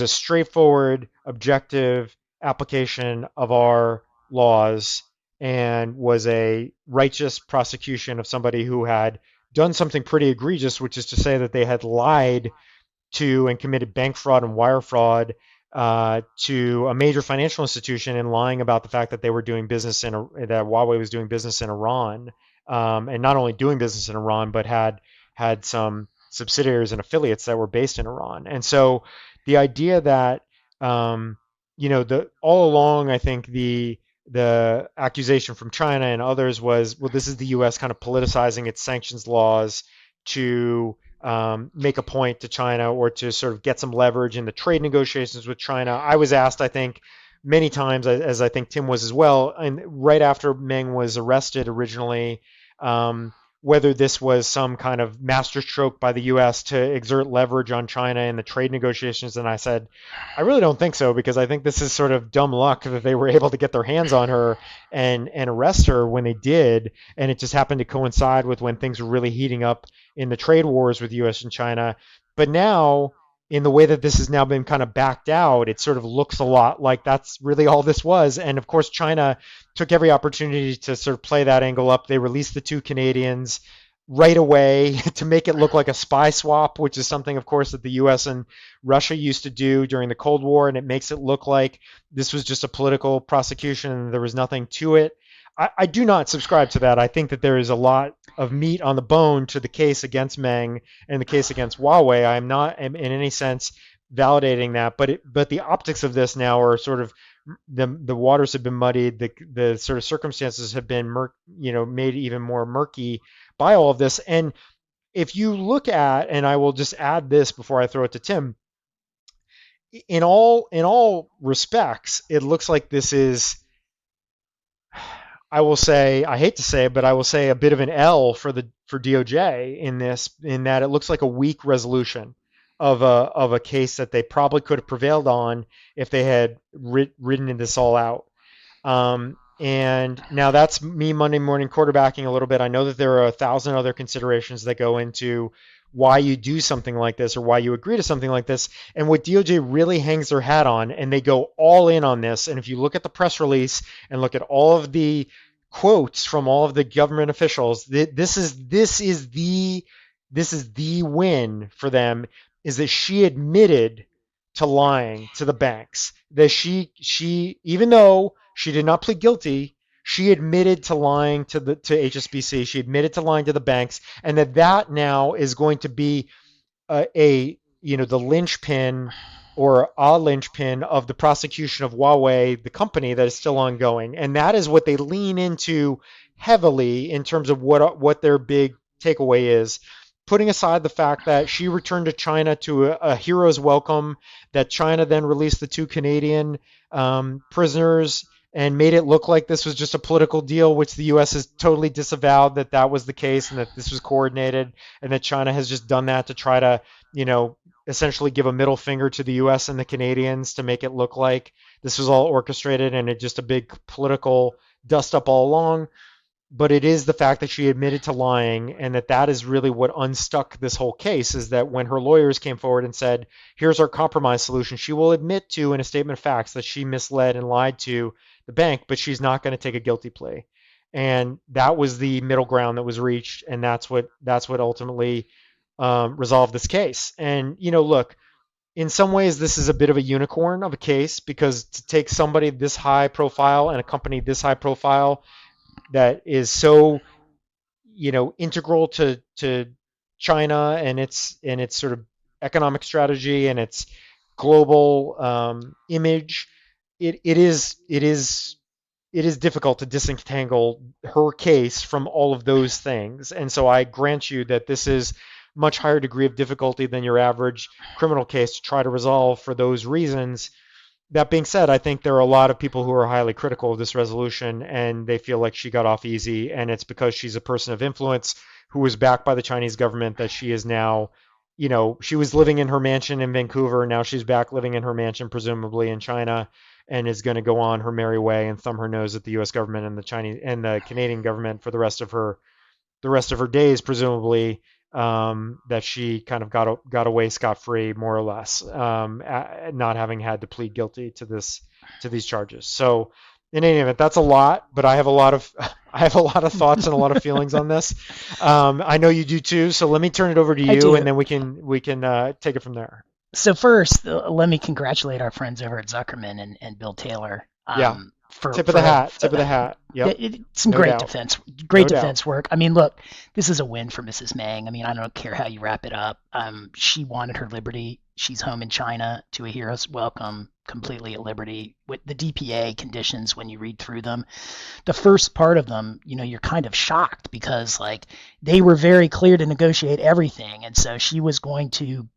straightforward, objective application of our laws and was a righteous prosecution of somebody who had done something pretty egregious, which is to say that they had lied to and committed bank fraud and wire fraud to a major financial institution and lying about the fact that they were doing business that Huawei was doing business in Iran, and not only doing business in Iran, but had some subsidiaries and affiliates that were based in Iran. And so the idea that the all along, I think the accusation from China and others was, well, this is the U.S. kind of politicizing its sanctions laws to make a point to China or to sort of get some leverage in the trade negotiations with China. I was asked, I think, many times, as I think Tim was as well, and right after Meng was arrested originally, whether this was some kind of masterstroke by the U.S. to exert leverage on China in the trade negotiations. And I said, I really don't think so, because I think this is sort of dumb luck that they were able to get their hands on her and arrest her when they did. And it just happened to coincide with when things were really heating up in the trade wars with the U.S. and China. But now, in the way that this has now been kind of backed out, it sort of looks a lot like that's really all this was. And of course, China took every opportunity to sort of play that angle up. They released the two Canadians right away to make it look like a spy swap, which is something, of course, that the U.S. and Russia used to do during the Cold War, and it makes it look like this was just a political prosecution and there was nothing to it. I do not subscribe to that. I think that there is a lot of meat on the bone to the case against Meng and the case against Huawei. I'm not in any sense validating that, but the optics of this now are sort of the waters have been muddied. The sort of circumstances have been made even more murky by all of this. And if you look at, and I will just add this before I throw it to Tim, in all respects, it looks like this is, I will say, I hate to say it, but I will say a bit of an L for DOJ in this, in that it looks like a weak resolution of a case that they probably could have prevailed on if they had ridden this all out. And now that's me Monday morning quarterbacking a little bit. I know that there are 1,000 other considerations that go into why you do something like this or why you agree to something like this. And what DOJ really hangs their hat on, and they go all in on this. And if you look at the press release and look at all of the quotes from all of the government officials, this is the win for them, is that she admitted to lying to the banks. That she even though she did not plead guilty, she admitted to lying to HSBC. She admitted to lying to the banks, and that now is going to be the linchpin or a linchpin of the prosecution of Huawei, the company that is still ongoing. And that is what they lean into heavily in terms of what their big takeaway is. Putting aside the fact that she returned to China to a hero's welcome, that China then released the two Canadian prisoners and made it look like this was just a political deal, which the U.S. has totally disavowed that was the case and that this was coordinated, and that China has just done that to try to, essentially give a middle finger to the US and the Canadians to make it look like this was all orchestrated and it just a big political dust up all along. But it is the fact that she admitted to lying, and that is really what unstuck this whole case, is that when her lawyers came forward and said, here's our compromise solution, she will admit to in a statement of facts that she misled and lied to the bank, but she's not going to take a guilty plea. And that was the middle ground that was reached, and that's what ultimately resolved this case. And look, in some ways, this is a bit of a unicorn of a case, because to take somebody this high profile and a company this high profile that is so integral to China and its sort of economic strategy and its global image, it is difficult to disentangle her case from all of those things. And so I grant you that this is much higher degree of difficulty than your average criminal case to try to resolve for those reasons. That being said, I think there are a lot of people who are highly critical of this resolution, and they feel like she got off easy, and it's because she's a person of influence who was backed by the Chinese government that she is now, she was living in her mansion in Vancouver, now she's back living in her mansion, presumably in China, and is going to go on her merry way and thumb her nose at the U.S. government and the Chinese and the Canadian government for the rest of her days, presumably, that she kind of got away scot free, more or less, not having had to plead guilty to these charges. So, in any event, that's a lot, but I have a lot of I have a lot of thoughts and a lot of feelings on this. I know you do too. So let me turn it over to I you, do. and then we can take it from there. So first, let me congratulate our friends over at Zuckerman and Bill Taylor Yeah, for tip of the for hat, tip of the hat. Yep, some no great doubt, defense, no doubt. work. I mean, look, this is a win for Mrs. Meng. I mean, I don't care how you wrap it up. She wanted her liberty. She's home in China to a hero's welcome, completely at liberty. With the DPA conditions, when you read through them, the first part of them, you're kind of shocked because like they were very clear to negotiate everything, and so she was going to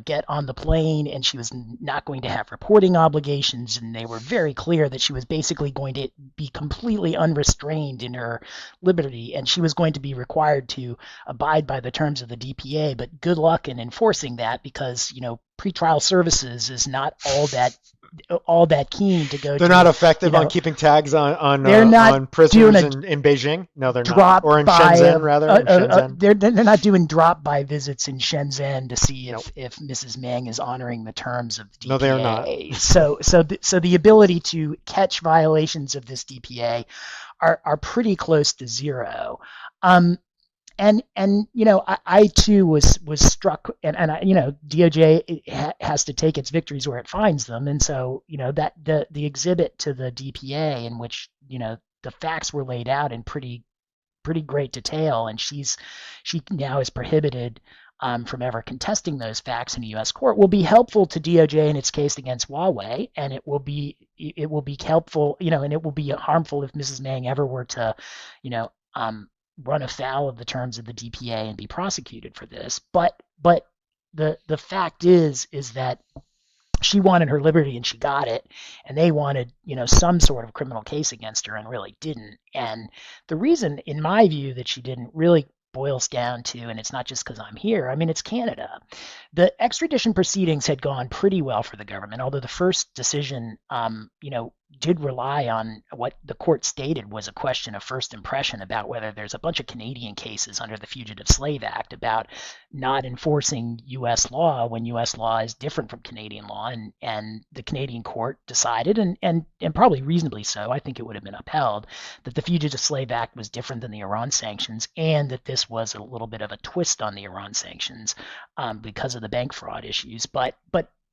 get on the plane and she was not going to have reporting obligations, and they were very clear that she was basically going to be completely unrestrained in her liberty, and she was going to be required to abide by the terms of the DPA. But good luck in enforcing that, because pretrial services is not all that keen to go They're not to, effective on keeping tags on on they're uh, not on doing prisoners a in Beijing. No, they're not. drop Or in by Shenzhen, rather. In Shenzhen. they're not doing drop by visits in Shenzhen to see No, if Mrs. Meng is honoring the terms of no, they are not. DPA. So the ability to catch violations of this DPA are pretty close to zero. Um, and I too was struck, and DOJ has to take its victories where it finds them, and so that the exhibit to the DPA, in which the facts were laid out in pretty great detail, and she now is prohibited from ever contesting those facts in a U.S. court, will be helpful to DOJ in its case against Huawei, and it will be helpful, and it will be harmful if Mrs. Meng ever were to, you know, run afoul of the terms of the DPA and be prosecuted for this. But the fact is that she wanted her liberty and she got it, and they wanted some sort of criminal case against her and really didn't. And the reason, in my view, that she didn't really boils down to, and it's not just because I'm here, I mean, it's Canada. The extradition proceedings had gone pretty well for the government, although the first decision did rely on what the court stated was a question of first impression about whether there's a bunch of Canadian cases under the Fugitive Slave Act about not enforcing U.S. law when U.S. law is different from Canadian law, and the Canadian court decided, and probably reasonably so, I think it would have been upheld, that the Fugitive Slave Act was different than the Iran sanctions, and that this was a little bit of a twist on the Iran sanctions because of the bank fraud issues. But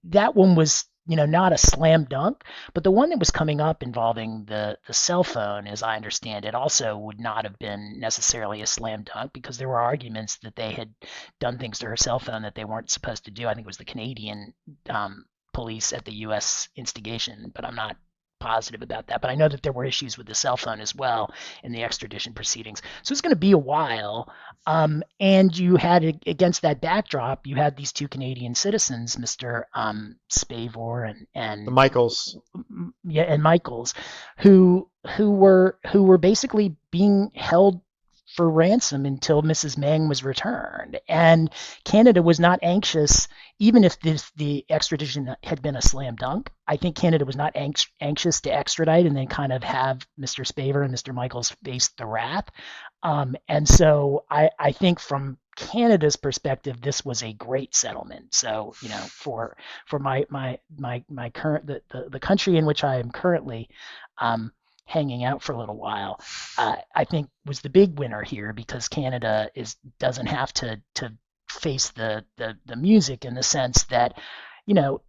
that one was not a slam dunk, but the one that was coming up involving the cell phone, as I understand it, also would not have been necessarily a slam dunk, because there were arguments that they had done things to her cell phone that they weren't supposed to do. I think it was the Canadian police at the U.S. instigation, but I'm not positive about that. But I know that there were issues with the cell phone as well in the extradition proceedings. So it's going to be a while. And you had, against that backdrop, you had these two Canadian citizens, Mr. Spavor The and Michaels. yeah, and Michaels, who were basically being held for ransom until Mrs. Meng was returned. And Canada was not anxious, even if the extradition had been a slam dunk. I think Canada was not anxious to extradite and then kind of have Mr. Spaver and Mr. Michaels face the wrath. And so I think from Canada's perspective, this was a great settlement. So, for my current the country in which I am currently um, hanging out for a little while, I think was the big winner here because Canada doesn't have to face the music in the sense that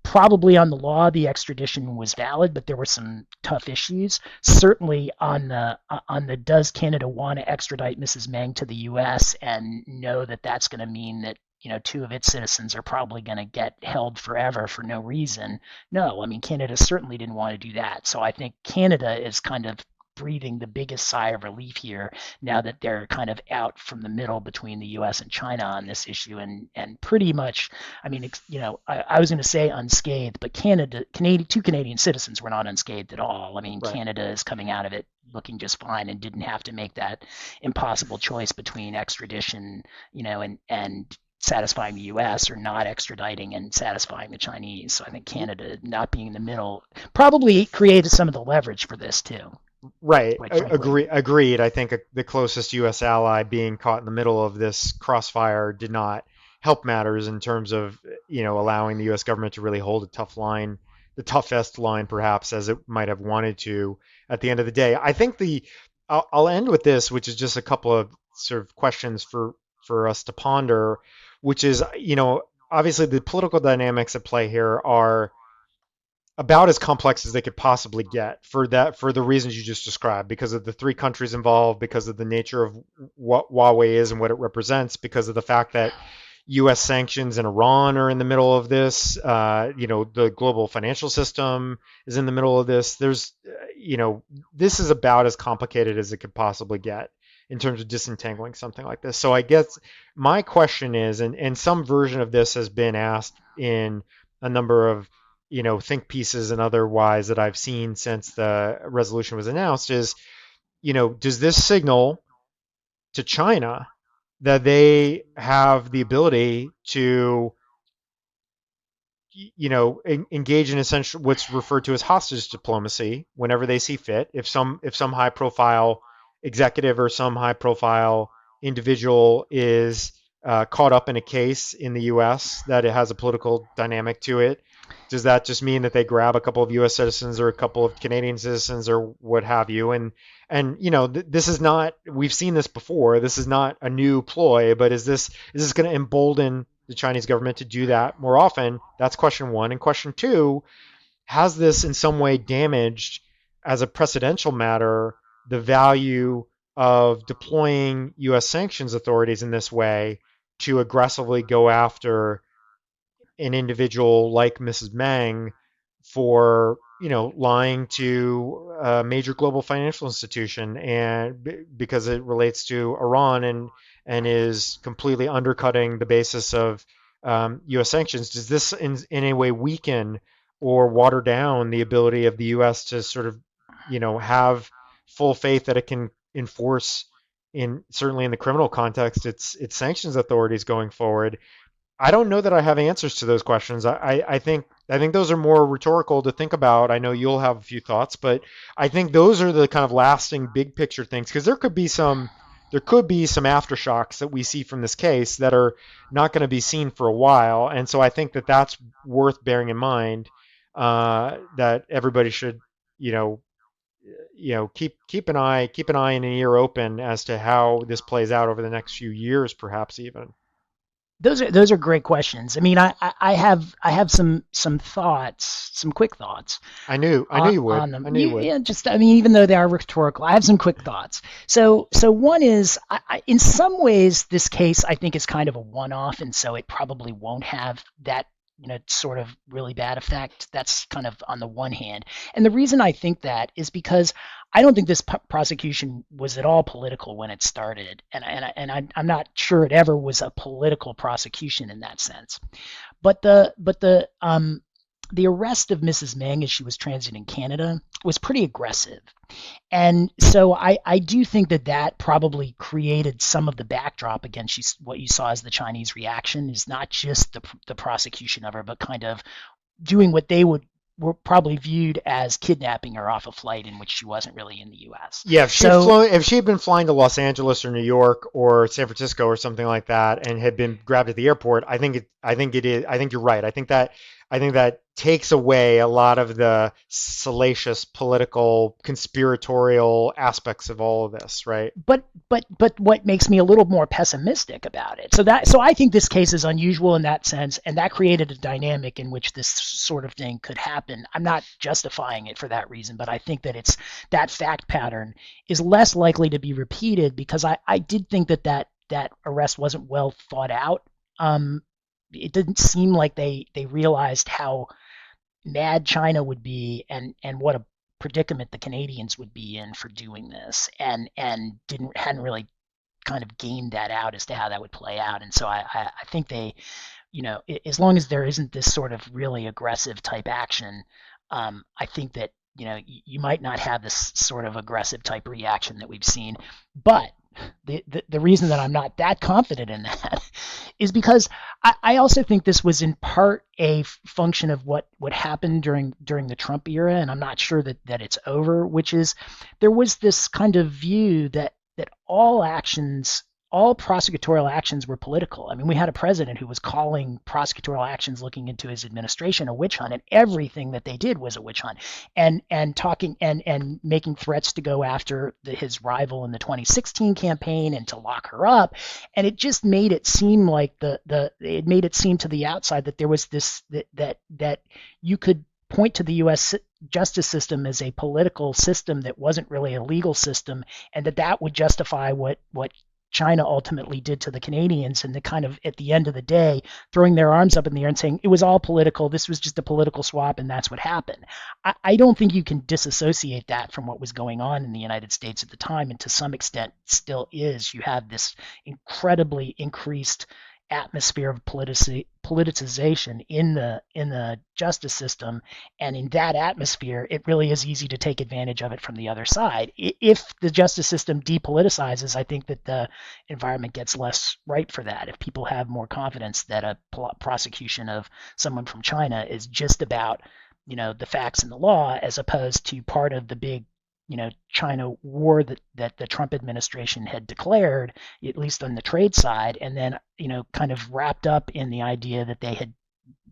probably on the law the extradition was valid, but there were some tough issues. Certainly on the does Canada want to extradite Mrs. Meng to the U.S. and know that that's going to mean that two of its citizens are probably going to get held forever for no reason. No, I mean Canada certainly didn't want to do that. So I think Canada is kind of breathing the biggest sigh of relief here now that they're kind of out from the middle between the U.S. and China on this issue, and pretty much, I mean, I was going to say unscathed, but two Canadian citizens were not unscathed at all. I mean, Right. Canada is coming out of it looking just fine and didn't have to make that impossible choice between extradition, and satisfying the U.S. or not extraditing and satisfying the Chinese. So I think Canada not being in the middle probably created some of the leverage for this too, Right. quite frankly. Agreed. I think the closest U.S. ally being caught in the middle of this crossfire did not help matters in terms of, allowing the U.S. government to really hold a tough line, the toughest line perhaps as it might have wanted to at the end of the day. I think I'll end with this, which is just a couple of sort of questions for us to ponder, which is, obviously the political dynamics at play here are about as complex as they could possibly get for the reasons you just described, because of the three countries involved, because of the nature of what Huawei is and what it represents, because of the fact that U.S. sanctions and Iran are in the middle of this. The global financial system is in the middle of this. This is about as complicated as it could possibly get in terms of disentangling something like this. So I guess my question is, and some version of this has been asked in a number of think pieces and otherwise that I've seen since the resolution was announced is, does this signal to China that they have the ability to, engage in essential what's referred to as hostage diplomacy whenever they see fit? If some high profile executive or some high profile individual is caught up in a case in the U.S. that it has a political dynamic to it, does that just mean that they grab a couple of U.S. citizens or a couple of Canadian citizens or what have you? And this is not, we've seen this before. This is not a new ploy, but is this going to embolden the Chinese government to do that more often? That's question one. And question two, has this in some way damaged, as a precedential matter, the value of deploying U.S. sanctions authorities in this way to aggressively go after an individual like Mrs. Meng for lying to a major global financial institution, and because it relates to Iran and is completely undercutting the basis of U.S. sanctions? Does this in any way weaken or water down the ability of the U.S. to sort of have full faith that it can enforce, in certainly in the criminal context, its sanctions authorities going forward? I don't know that I have answers to those questions. I think those are more rhetorical to think about. I know you'll have a few thoughts, but I think those are the kind of lasting big picture things, because there could be some aftershocks that we see from this case that are not going to be seen for a while, and so I think that that's worth bearing in mind. That everybody should you know keep an eye and an ear open as to how this plays out over the next few years, perhaps even. Those are great questions. I mean, I have some thoughts, some quick thoughts I knew you would. on them. I knew you would. Just, I mean, even though they are rhetorical, I have some quick thoughts. So one is, in some ways, this case I think is kind of a one-off, and so it probably won't have that sort of really bad effect. That's kind of on the one hand, and the reason I think that is because I don't think this prosecution was at all political when it started, I'm not sure it ever was a political prosecution in that sense. But the the arrest of Mrs. Meng as she was transiting Canada was pretty aggressive. And so I do think that that probably created some of the backdrop against what you saw as the Chinese reaction is not just the prosecution of her, but kind of doing what they would were probably viewed as kidnapping her off a flight in which she wasn't really in the U.S. Yeah, So, if she had been flying to Los Angeles or New York or San Francisco or something like that and had been grabbed at the airport, I think you're right. I think that takes away a lot of the salacious political conspiratorial aspects of all of this, right? but what makes me a little more pessimistic about it? So I think this case is unusual in that sense, and that created a dynamic in which this sort of thing could happen. I'm not justifying it for that reason, but I think that it's that fact pattern is less likely to be repeated because I did think that arrest wasn't well thought out. It didn't seem like they realized how mad China would be and what a predicament the Canadians would be in for doing this and didn't hadn't really kind of gamed that out as to how that would play out. And so I think they, as long as there isn't this sort of really aggressive type action, I think that you might not have this sort of aggressive type reaction that we've seen. But the reason that I'm not that confident in that is because I also think this was in part a function of what happened during the Trump era, and I'm not sure that it's over. Which is there was this kind of view that all prosecutorial actions were political. I mean, we had a president who was calling prosecutorial actions looking into his administration a witch hunt, and everything that they did was a witch hunt, and talking and making threats to go after his rival in the 2016 campaign and to lock her up, and it just made it seem like the it made it seem to the outside that there was this that you could point to the U.S. justice system as a political system that wasn't really a legal system, and that would justify what China ultimately did to the Canadians, and the kind of at the end of the day throwing their arms up in the air and saying it was all political. This was just a political swap, and that's what happened. I don't think you can disassociate that from what was going on in the United States at the time, and to some extent still is. You have this incredibly increased atmosphere of politicization in the justice system, and in that atmosphere it really is easy to take advantage of it from the other side. If the justice system depoliticizes, I think that the environment gets less ripe for that. If people have more confidence that a prosecution of someone from China is just about the facts and the law, as opposed to part of the big China war that the Trump administration had declared, at least on the trade side, and then kind of wrapped up in the idea that they had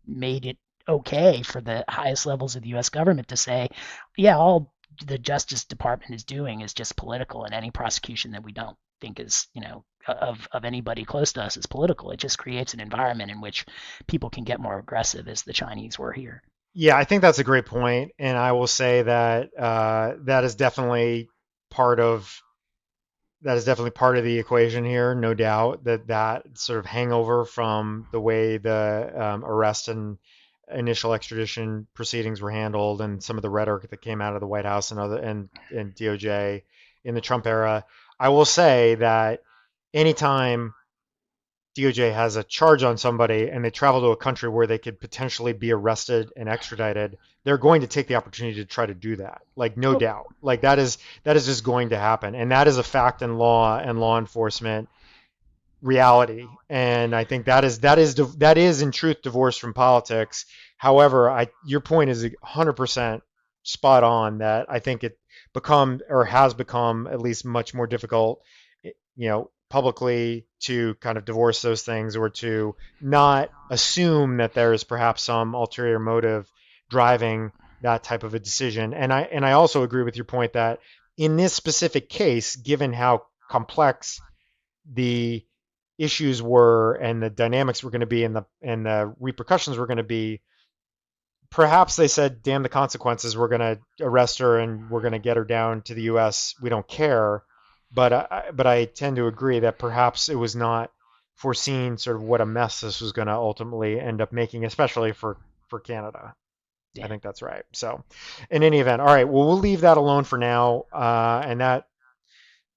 made it okay for the highest levels of the U.S. government to say, yeah, all the Justice Department is doing is just political, and any prosecution that we don't think is of anybody close to us is political. It just creates an environment in which people can get more aggressive, as the Chinese were here. Yeah, I think that's a great point, and I will say that that is definitely part of the equation here, no doubt. That sort of hangover from the way the arrest and initial extradition proceedings were handled, and some of the rhetoric that came out of the White House and and DOJ in the Trump era. I will say that anytime DOJ has a charge on somebody and they travel to a country where they could potentially be arrested and extradited, they're going to take the opportunity to try to do that. Like no Oh, doubt. Like that is just going to happen. And that is a fact in law and law enforcement reality. And I think that is in truth divorced from politics. However, your point is 100% spot on that I think it become or has become at least much more difficult, publicly to kind of divorce those things or to not assume that there is perhaps some ulterior motive driving that type of a decision. And I also agree with your point that in this specific case, given how complex the issues were and the dynamics were going to be and the repercussions were going to be, perhaps they said, damn the consequences, we're going to arrest her and we're going to get her down to the US, we don't care. But I tend to agree that perhaps it was not foreseen sort of what a mess this was going to ultimately end up making, especially for Canada. I yeah. think that's right. So, in any event, all right. Well, we'll leave that alone for now, and that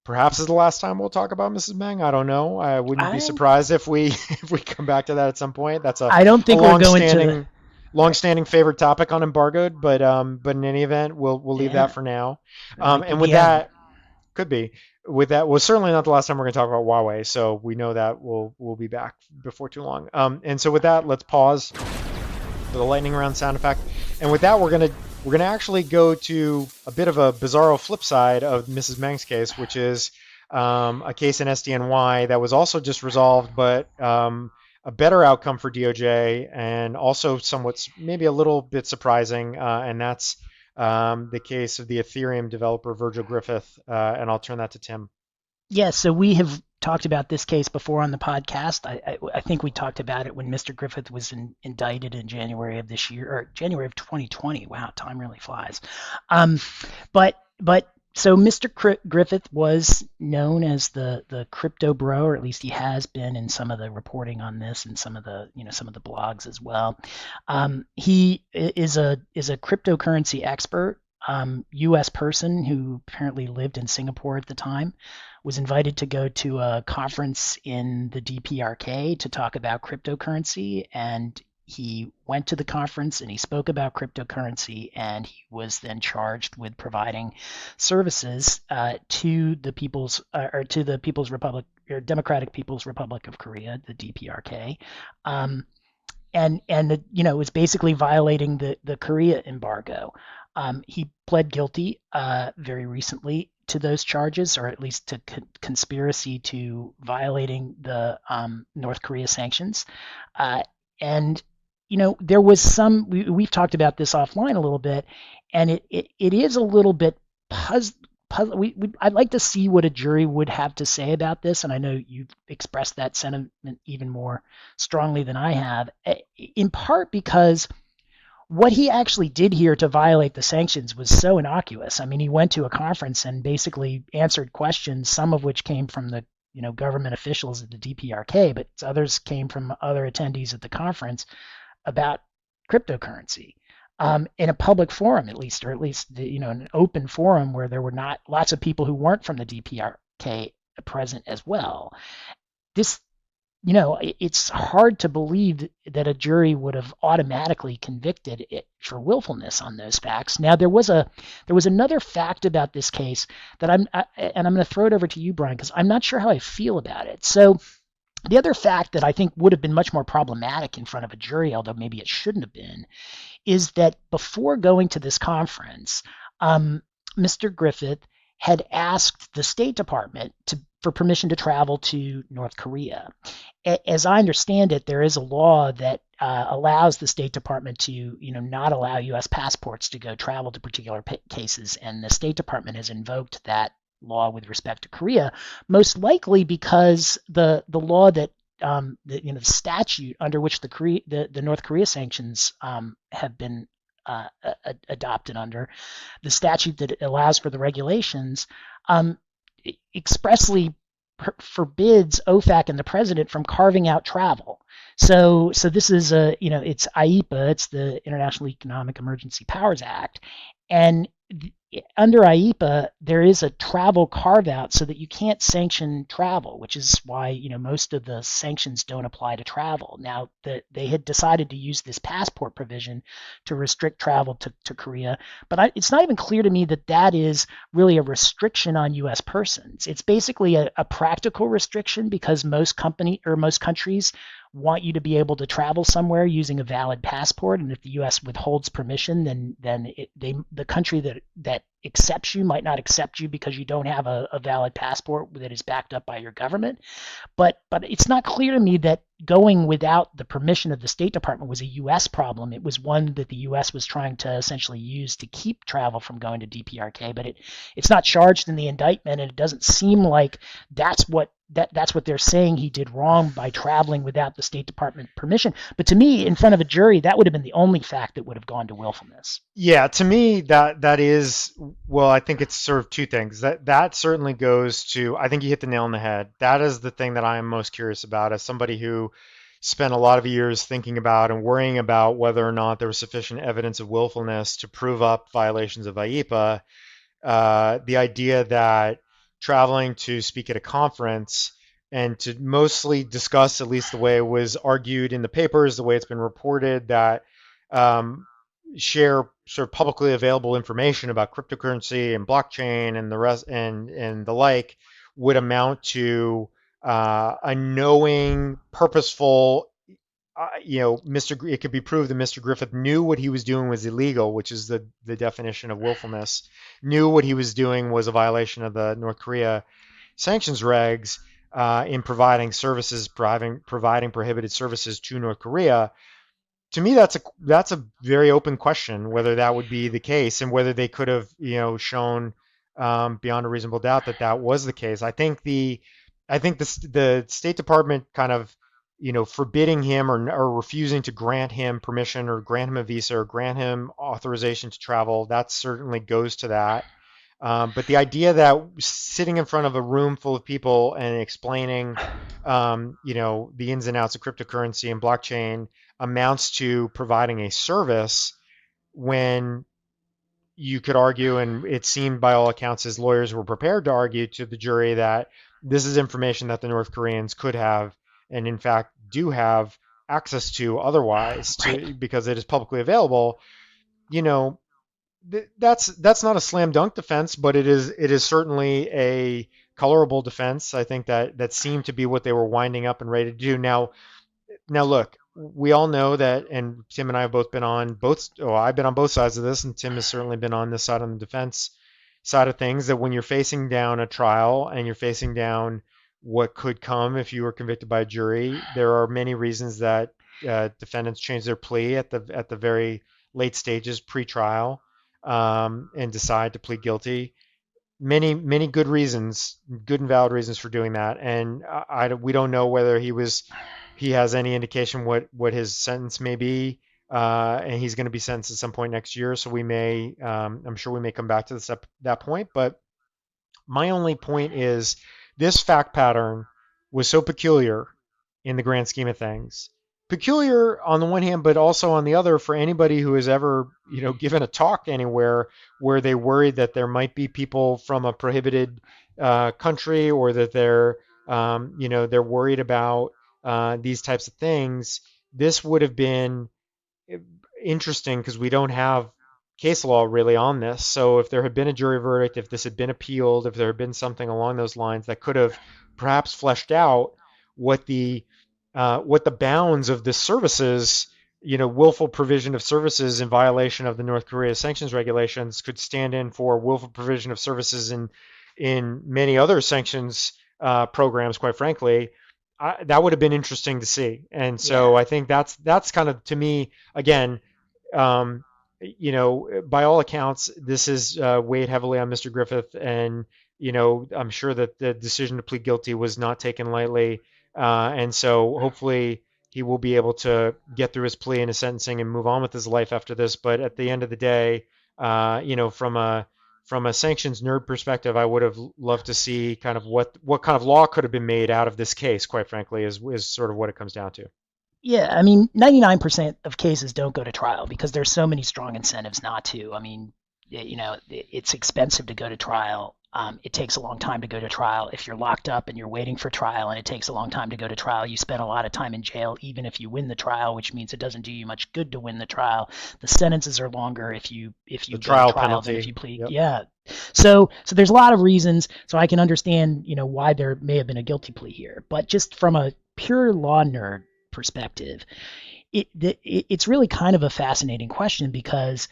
perhaps is the last time we'll talk about Mrs. Meng. I don't know. I wouldn't be I surprised if we if we come back to that at some point. That's I don't a think we're going to long-standing. Right. Long-standing favorite topic on Embargoed, but in any event, we'll leave that Yeah. for now. It might be And with the end. that, could be with that. Well, certainly not the last time we're going to talk about Huawei, so we know that we'll be back before too long. And so with that, let's pause for the lightning round sound effect. And with that, we're gonna actually go to a bit of a bizarro flip side of Mrs. Meng's case, which is a case in SDNY that was also just resolved, but a better outcome for DOJ, and also somewhat maybe a little bit surprising, and that's the case of the Ethereum developer Virgil Griffith. And I'll turn that to Tim. Yes, so we have talked about this case before on the podcast. I think we talked about it when Mr. Griffith was indicted in January of this year, or January of 2020. Wow, time really flies. Um, but so Mr. Griffith was known as the crypto bro, or at least he has been in some of the reporting on this and some of the some of the blogs as well. He is a cryptocurrency expert. U.S. person who apparently lived in Singapore at the time, was invited to go to a conference in the DPRK to talk about cryptocurrency, and he went to the conference and he spoke about cryptocurrency, and he was then charged with providing services to the People's Republic, or Democratic People's Republic of Korea, the DPRK. Um, and it was basically violating the Korea embargo. He pled guilty very recently to those charges, or at least to conspiracy to violating the North Korea sanctions. And there was we've talked about this offline a little bit, and it is a little bit I'd like to see what a jury would have to say about this, and I know you've expressed that sentiment even more strongly than I have, in part because what he actually did here to violate the sanctions was so innocuous. I mean, he went to a conference and basically answered questions, some of which came from the government officials at the DPRK, but others came from other attendees at the conference about cryptocurrency, in a public forum, at least, or at least an open forum where there were not lots of people who weren't from the DPRK present as well. This it's hard to believe that a jury would have automatically convicted it for willfulness on those facts. Now there was another fact about this case that I'm going to throw it over to you, Brian, because I'm not sure how I feel about it. So the other fact that I think would have been much more problematic in front of a jury, although maybe it shouldn't have been, is that before going to this conference, Mr. Griffith had asked the State Department for permission to travel to North Korea. As I understand it, there is a law that allows the State Department to, not allow U.S. passports to go travel to particular cases, and the State Department has invoked that law with respect to Korea, most likely because the law that the statute under which the North Korea sanctions have been adopted under, the statute that allows for the regulations, um, expressly forbids OFAC and the president from carving out travel. So this is it's IEPA, it's the International Economic Emergency Powers Act, and under IEPA, there is a travel carve out so that you can't sanction travel, which is why most of the sanctions don't apply to travel. Now, they had decided to use this passport provision to restrict travel to Korea, but it's not even clear to me that that is really a restriction on U.S. persons. It's basically a practical restriction because most countries want you to be able to travel somewhere using a valid passport, and if the U.S. withholds permission, then the country that accepts you might not accept you because you don't have a valid passport that is backed up by your government. But it's not clear to me that going without the permission of the State Department was a U.S. problem. It was one that the U.S. was trying to essentially use to keep travel from going to DPRK. But it's not charged in the indictment, and it doesn't seem like that's what they're saying he did wrong by traveling without the State Department permission. But to me, in front of a jury, that would have been the only fact that would have gone to willfulness. Yeah, to me that is, well, I think it's sort of two things. That certainly goes to, I think you hit the nail on the head. That is the thing that I am most curious about as somebody who spent a lot of years thinking about and worrying about whether or not there was sufficient evidence of willfulness to prove up violations of IEPA. The idea that traveling to speak at a conference and to mostly discuss, at least the way it was argued in the papers, the way it's been reported, that um, share sort of publicly available information about cryptocurrency and blockchain and the rest and the like would amount to a knowing, purposeful. It could be proved that Mr. Griffith knew what he was doing was illegal, which is the definition of willfulness. Knew what he was doing was a violation of the North Korea sanctions regs in providing services, providing prohibited services to North Korea. To me, that's a very open question whether that would be the case and whether they could have shown beyond a reasonable doubt that that was the case. I think the State Department kind of forbidding him or refusing to grant him permission or grant him a visa or grant him authorization to travel, that certainly goes to that. But the idea that sitting in front of a room full of people and explaining, the ins and outs of cryptocurrency and blockchain amounts to providing a service when you could argue, and it seemed by all accounts his lawyers were prepared to argue to the jury that this is information that the North Koreans could have and in fact do have access to otherwise Right. because it is publicly available. You know, that's not a slam dunk defense, but it is certainly a colorable defense. I think that seemed to be what they were winding up and ready to do. Now look, we all know that, and Tim and I have both been on both. Oh, I've been on both sides of this, and Tim has certainly been on this side on the defense side of things. That when you're facing down a trial and you're facing down what could come if you were convicted by a jury, there are many reasons that defendants change their plea at the very late stages pre-trial and decide to plead guilty. Many good reasons, good and valid reasons for doing that, and we don't know whether he has any indication what his sentence may be, and he's going to be sentenced at some point next year. So I'm sure we may come back to that point. But my only point is this fact pattern was so peculiar in the grand scheme of things. Peculiar on the one hand, but also on the other for anybody who has ever, given a talk anywhere where they worried that there might be people from a prohibited country or that they're worried about these types of things. This would have been interesting because we don't have case law really on this. So if there had been a jury verdict, if this had been appealed, if there had been something along those lines that could have perhaps fleshed out what the bounds of the services, willful provision of services in violation of the North Korea sanctions regulations could stand in for willful provision of services in many other sanctions programs, quite frankly. That would have been interesting to see. And Yeah. so I think that's kind of, to me, again, um, by all accounts, this is weighed heavily on Mr. Griffith, and I'm sure that the decision to plead guilty was not taken lightly, and so hopefully he will be able to get through his plea and his sentencing and move on with his life after this. But at the end of the day, from a sanctions nerd perspective, I would have loved to see kind of what kind of law could have been made out of this case. Quite frankly, is sort of what it comes down to. Yeah, I mean, 99% of cases don't go to trial because there's so many strong incentives not to. I mean, it's expensive to go to trial. It takes a long time to go to trial. If you're locked up and you're waiting for trial and it takes a long time to go to trial, you spend a lot of time in jail, even if you win the trial, which means it doesn't do you much good to win the trial. The sentences are longer if you The go to trial trial than if penalty. you plead. Yep. Yeah. So there's a lot of reasons. So I can understand, why there may have been a guilty plea here. But just from a pure law nerd perspective, it's really kind of a fascinating question because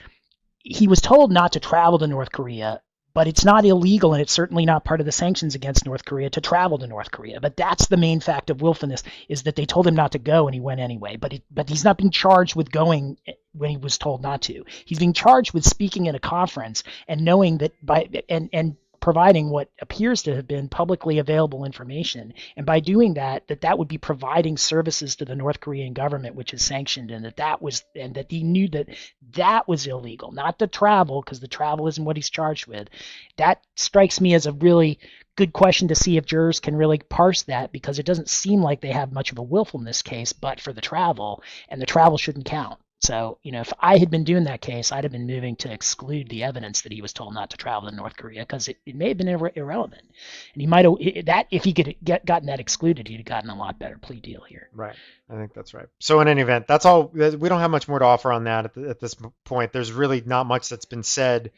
he was told not to travel to North Korea, but it's not illegal and it's certainly not part of the sanctions against North Korea to travel to North Korea. But that's the main fact of willfulness, is that they told him not to go and he went anyway. But he's not being charged with going when he was told not to. He's being charged with speaking in a conference and knowing that and providing what appears to have been publicly available information. And by doing that would be providing services to the North Korean government, which is sanctioned, and that he knew that was illegal, not the travel, because the travel isn't what he's charged with. That strikes me as a really good question to see if jurors can really parse that, because it doesn't seem like they have much of a willfulness case, but for the travel, and the travel shouldn't count. So, if I had been doing that case, I'd have been moving to exclude the evidence that he was told not to travel to North Korea because it may have been irrelevant. And he might have, that if he could gotten that excluded, he'd have gotten a lot better plea deal here. Right. I think that's right. So in any event, that's all. We don't have much more to offer on that at this point. There's really not much that's been said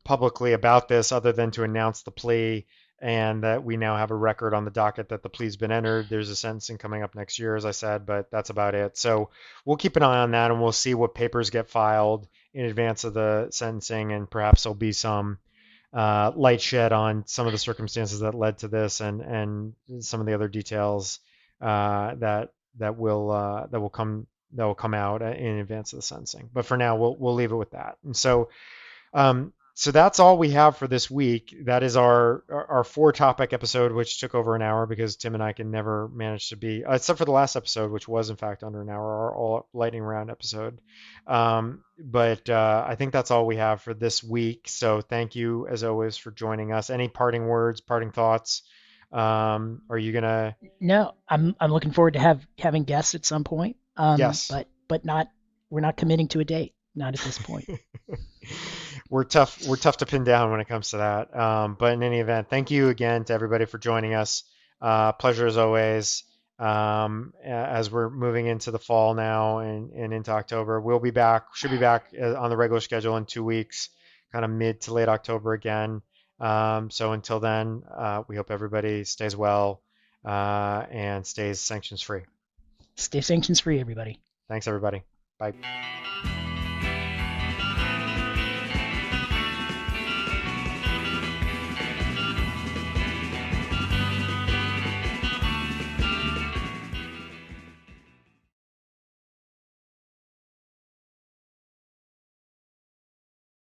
publicly about this other than to announce the plea and that we now have a record on the docket that the plea's been entered. There's a sentencing coming up next year, as I said, but that's about it. So we'll keep an eye on that and we'll see what papers get filed in advance of the sentencing, and perhaps there'll be some light shed on some of the circumstances that led to this, and some of the other details that will come out in advance of the sentencing. But for now, we'll leave it with that. And so that's all we have for this week. That is our four topic episode, which took over an hour because Tim and I can never manage to be, except for the last episode, which was in fact under an hour, our all lightning round episode. But I think that's all we have for this week. So thank you as always for joining us. Any parting words, parting thoughts? Are you gonna? No, I'm looking forward to having guests at some point. Yes. But not we're not committing to a date. Not at this point. We're tough. We're tough to pin down when it comes to that. But in any event, thank you again to everybody for joining us. Pleasure as always. As we're moving into the fall now and into October, we'll be back. Should be back on the regular schedule in 2 weeks, kind of mid to late October again. So until then, we hope everybody stays well and stays sanctions free. Stay sanctions free, everybody. Thanks, everybody. Bye.